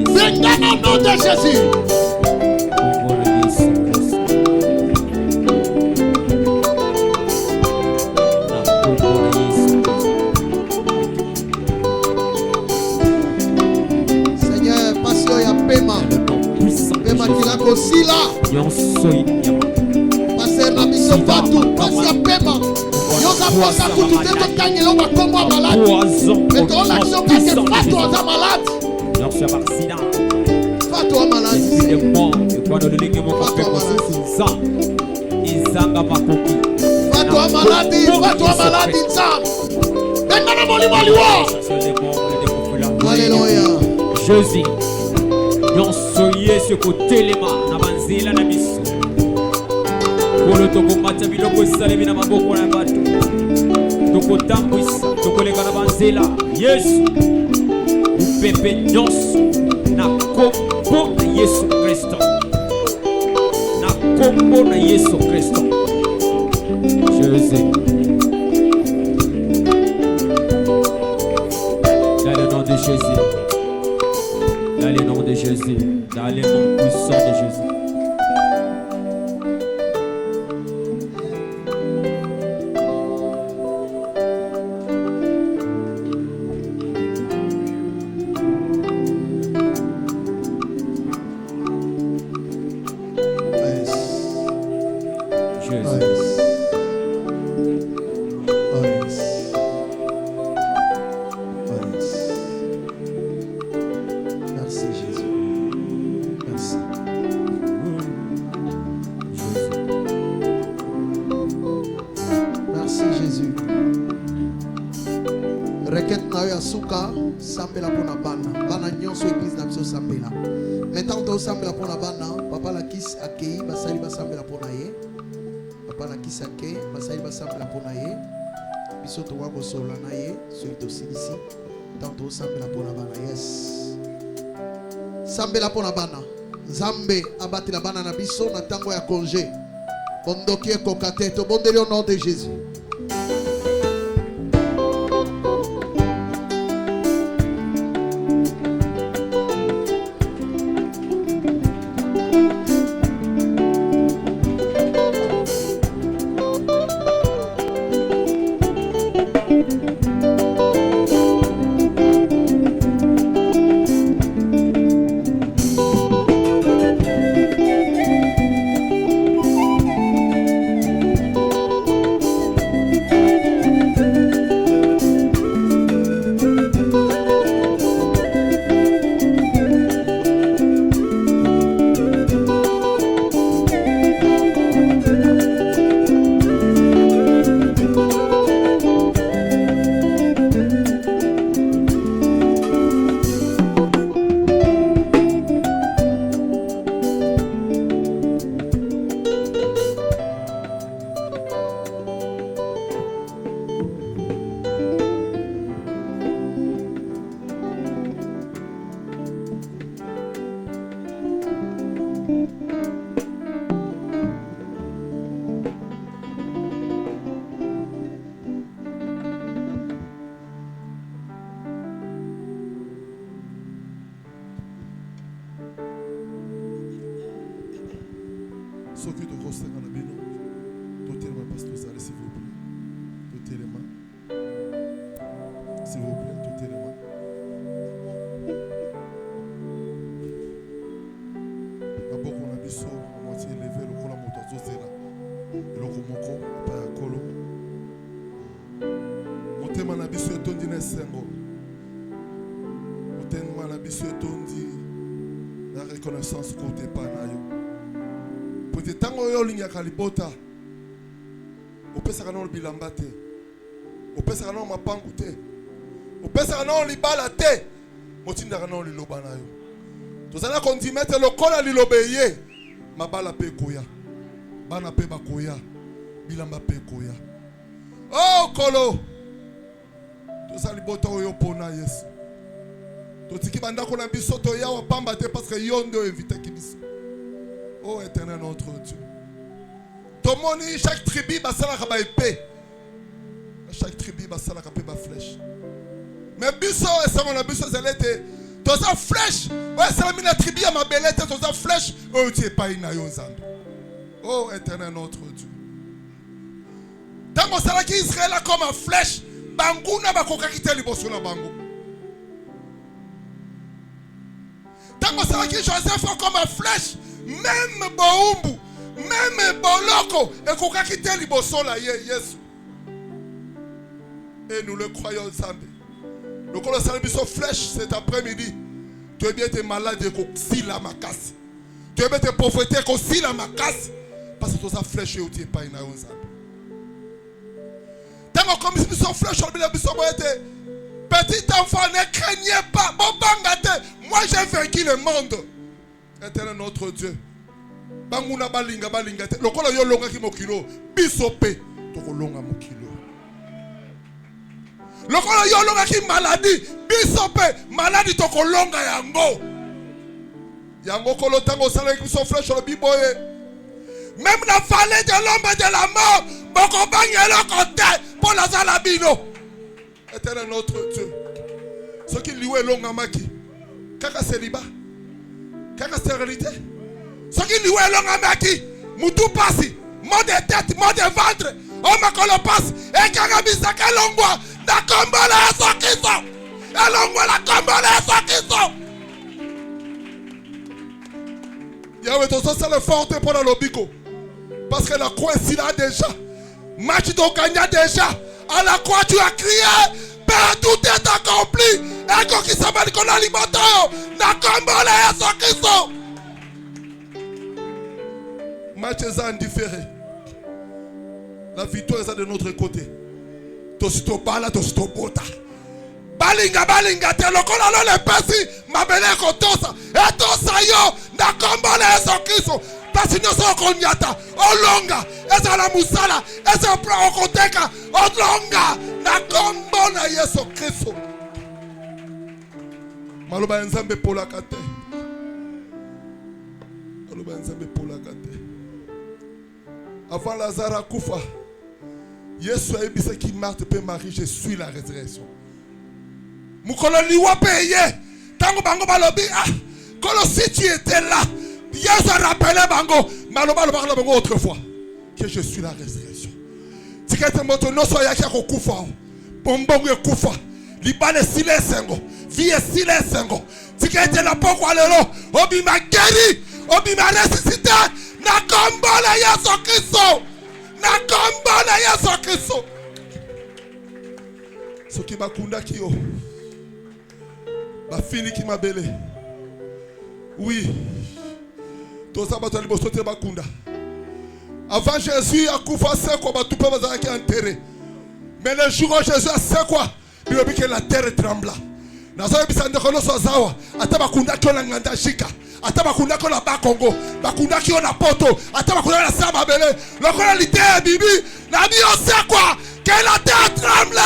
S1: Venga au nom de Jésus. Sila Passer Nabiso Fatou Passer Pema Yosa Posa Kutu Teto Kanyelo Wakombo malade. Mais ton l'action parce que Fatou est malade. Fatou est malade. Fatou est malade. Fatou est malade. Alléluia.
S2: Jésus. Soyez ce côté les mains na banzela na biso kolo toko mata biloko salemi na maboko na bato toko tambwisa toko leka na banzela Yesu upepe nyonso na kombo na Yesu Kristo na kombo na Yesu Kristo Jésus dans le nom de Jésus. Dans le nom de Jésus, dans le nom puissant de Jésus.
S1: Tantôt sambela pona bana. Yes. Sambela pona bana. Zambe abati la bana na biso na tango ya congé. Bondoki ekokate to bondeli au nom de Jésus.
S5: Soki to kosenga na bino totelema pasteur Zale s'il vous plaît totelema s'il vous plaît totelema maboko na biso moitié élevé lokola moto azozela eloko moko pa ya kolo motema na biso etondi na esengo motema na biso etondi na reconnaissance kote pa na yo peut-être tango yo lingaka libota opesaka na bilamba te opesaka na mapangu te opesaka na libala te motindaka na liloba na yo tozala kontimete lokola lilobe ye mabala pe koya bana pe bakoya bilamba pe koya oh kolo tozali libota oyo pona Yesu totiki bandako na biso to yawa pamba te parce que yo nde invité ki biso. Oh éternel notre Dieu. Tomoni chaque tribu basala ka ba épée. Chaque tribu basala ka pe ba flèche. Mais biso esamo na biso zelete toza flèche. Ouais c'est la mina tribu ya mabelete toza flèche. Oh tu es pas ina yo nzambe. Oh éternel notre Dieu. Tango sala ki Israël comme une flèche, banguna bakoka kite liboso na bango. Tango sala ki Joseph comme une flèche. Même Boumbu, même Boloko, et qu'on a quitté les bossola, yes. Et nous le croyons ensemble. Donc, on a servi son flèche cet après-midi. Tu es bien tes malades et qu'on s'il la macasse. Tu es bien tes pauvretés qu'on s'il la macasse. Parce que tu as flèche et tu n'es pas une ensemble. Tant qu'on a mis son flèche, on a mis son petit enfant, ne craignez pas. Bon, moi j'ai vaincu le monde. Éternel notre Dieu. Banguna balinga te. Lokola yo longa ki mokilo. Bisope. Toko longa mokilo. Lokola yo longa ki maladie. Bisope. Maladie toko longa yango. Yango kolo tango sala ki so flèche le biboye. Même la vallée de l'ombre de la mort. Boko bangelo kote. Pour la zalabino. Éternel notre Dieu. Ce qui liwe longa maki. Kaka célibat. Kaka stérilité. Ce qui lui est long à maki, moutou passi, mot de tête, mot de ventre, on m'a collé passe, et Karabisa Kalongwa, la combola à son kiso, et l'ongwa la combola à son kiso. Yahweh, tu as le forte pour le bico, parce que la croix est là déjà, match de gagné déjà, à la croix tu as crié, Père, tout est accompli, et quand il s'appelle qu'on a alimenté, la combola à son kiso. Match est indifféré. La victoire est de notre côté. Tosito bala, tosito bota. Balinga, balinga, te lokola lo le pesi, mabele kotosa. Et tosa yo, na kombole eso kiso. Tasi nyoso konyata, olonga, esa la musala, esa pra okoteka, olonga, na kombole eso kiso. Maloba nzambe polaka te. Maloba nzambe polaka te. Avant Lazare akufa, Yesu a dit qui Marthe pe Marie, je suis la résurrection. Mukolo liwa pe ye. Tango bango balobi ah, kolo si tu étais là, Yesu a rappelé bango, maloba lo bango autrefois que je suis la résurrection. Tikete moto no so yaki akufa. Bombongo ekufa. Libane sile sengo. Vie sile sengo. Tikete la pokwa lelo, obi ma guéri, obi ma ressuscité. Na kombo na Yesu Kristo. Na kombo na Yesu Kristo. Soki bakunda kiyo. Ba fini ki mabele. Oui. Toza bato liboso te bakunda. Avant Jésus a kufa c'est quoi ba tout peut bazaki enterré. Mais le jour où Jésus a c'est quoi? Il a dit que la terre trembla. Nazo bisande kono sozawa. Ata bakunda ki na nganda shika. Ata bakunda ko na Bakongo, bakunda ki na poto, ata bakunda na sama bele. Lokola lité bibi, na bi on sait quoi? Que la terre tremble,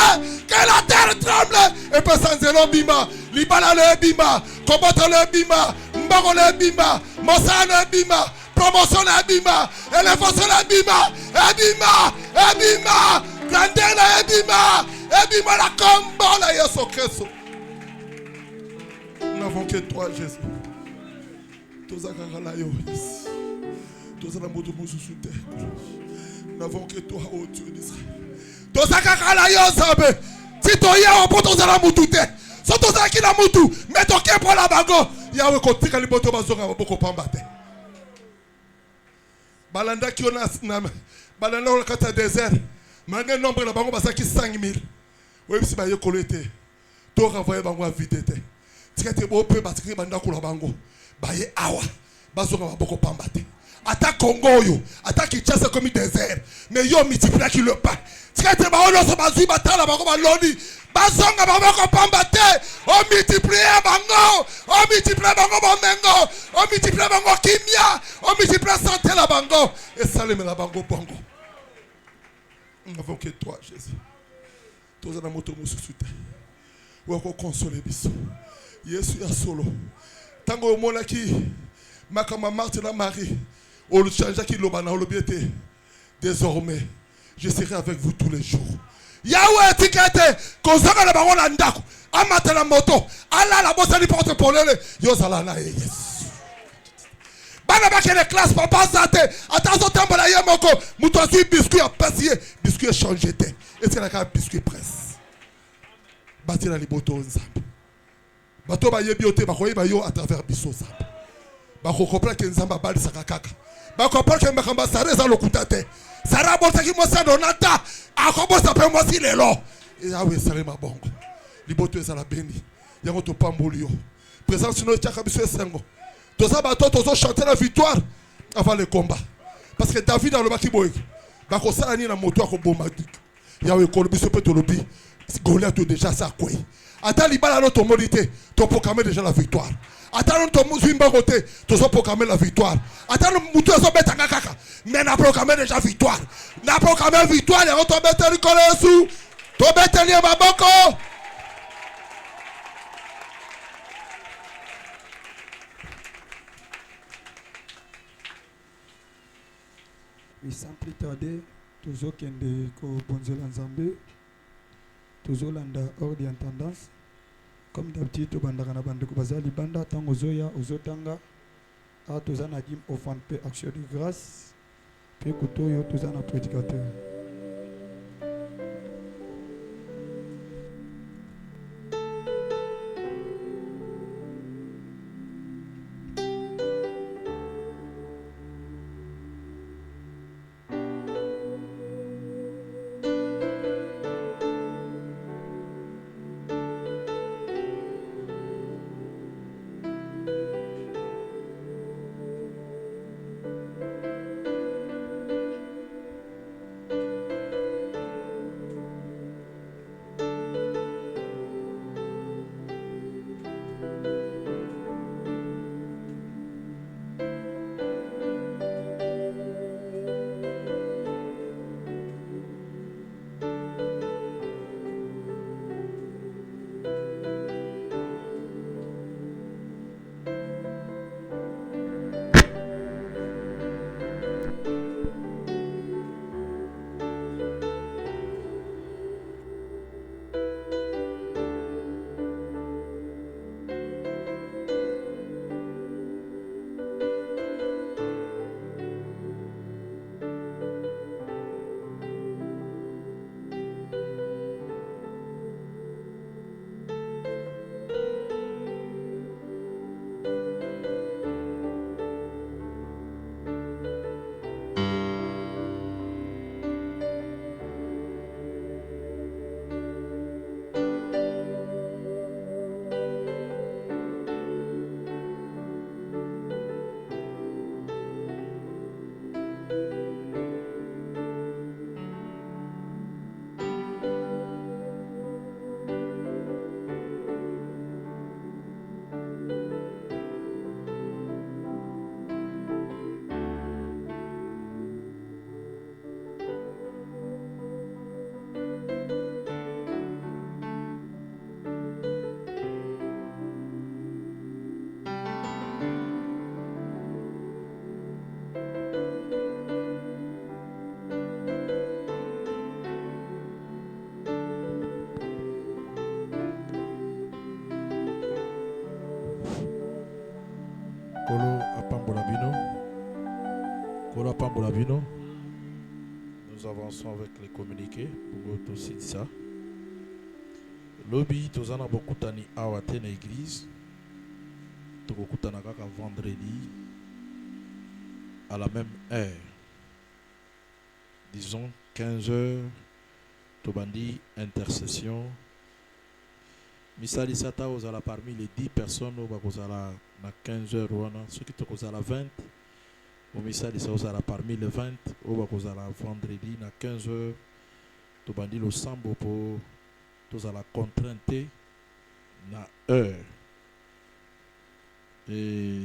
S5: que la terre tremble. Et puis sans zéro bima, libala le bima, koboto le bima, mbago le bima, mosa le bima, promotion le bima, élévation le bima, ebima, ebima, grandeur le bima, ebima la combo la Yesu Christ. Nous n'avons que toi Jésus. Nous n'avons que toi, oh Dieu d'Israël. Si tu es au bout de la moutoute, si tu es la moutou, mais tu es pour la bago, Yahweh continue à l'importer bazonga beaucoup pambate. Balanda qui on a, balanda on a quatre désert, malgré le nombre de la bango basaki 5000. Oui, si baye collecté, tu renvoyer bango à vite. Tu es beau peu battre banda kula bango. Baye awa bazonga maboko pambate ata Congo yo ata Kinshasa comme désert mais yo multiplie qui le pas tikete ba ono so bazui batala bako baloni bazonga maboko pambate o multiplier bango o multiplier bango bomengo o multiplier bango kimia o multiplier santé la bango et saleme la bango bongo. Nous n'avons que toi Jésus. Tous na moto mususuta ou ko consoler biso Yesu ya solo. Tango mona ki makama Marthe na Marie on le change qui l'obana le biété désormais je serai avec vous tous les jours. Yahweh tikete kozaka na bango na ndako amata na moto ala la bossa ni porte polele yozala na yes. Bana ba kele classe papa zate attention tambola yemoko muto asi biscuit a passé biscuit changé te est-ce que la biscuit presse batira liboto nzambe. Bato ba yebiote ba koyeba yo à travers biso zamba. Ba ko comprendre que nzamba bali sakakaka. Ba comprendre que makamba sare za lokuta te. Sara bolsa ki mosa donata akobo sa pe mosi lelo. Et ah oui sare ma bongo. Liboto ezala beni. Yango to pambolio. Présence no tiaka biso esengo. Toza bato tozo chanter la victoire avant le combat. Parce que David dans le baki boy. Ba ko sala ni na moto akoboma. Yawe ko biso pe to lobi. Goliath déjà ça quoi. Attends, il va ton modité, tu proclamer déjà la victoire. Attends, ton musulman côté, tu vas proclamer la victoire. Attends, le mouton est bête à kaka, mais n'a proclamé déjà victoire. N'a proclamé victoire, et on tombe bête à l'école sous. Tu bête à l'île Maboko.
S6: Mais sans plus tarder, toujours qu'il y a des bonzela nzambe. Toujours landa hors d'intendance comme d'habitude to bandaka na bandeko bazali banda tango zoya ozotanga a tozana dim offrande pe action de grâce pe kutoyo tozana prédicateur.
S7: Nabino. Nous avançons avec les communiqués pour aussi ça. Lobby, tous en a beaucoup tani awate na église. Tokokutana kaka vendredi à la même heure. Disons 15h. Tobandi intercession. Misali Sata ozala parmi les 10 personnes au bakozala na 15h wana. Ceux qui tokozala 20. Au Misali Sata ozala parmi les 20 au bakozala vendredi na 15h. Tobandi lo sambo po tozala contrainte na heure. Et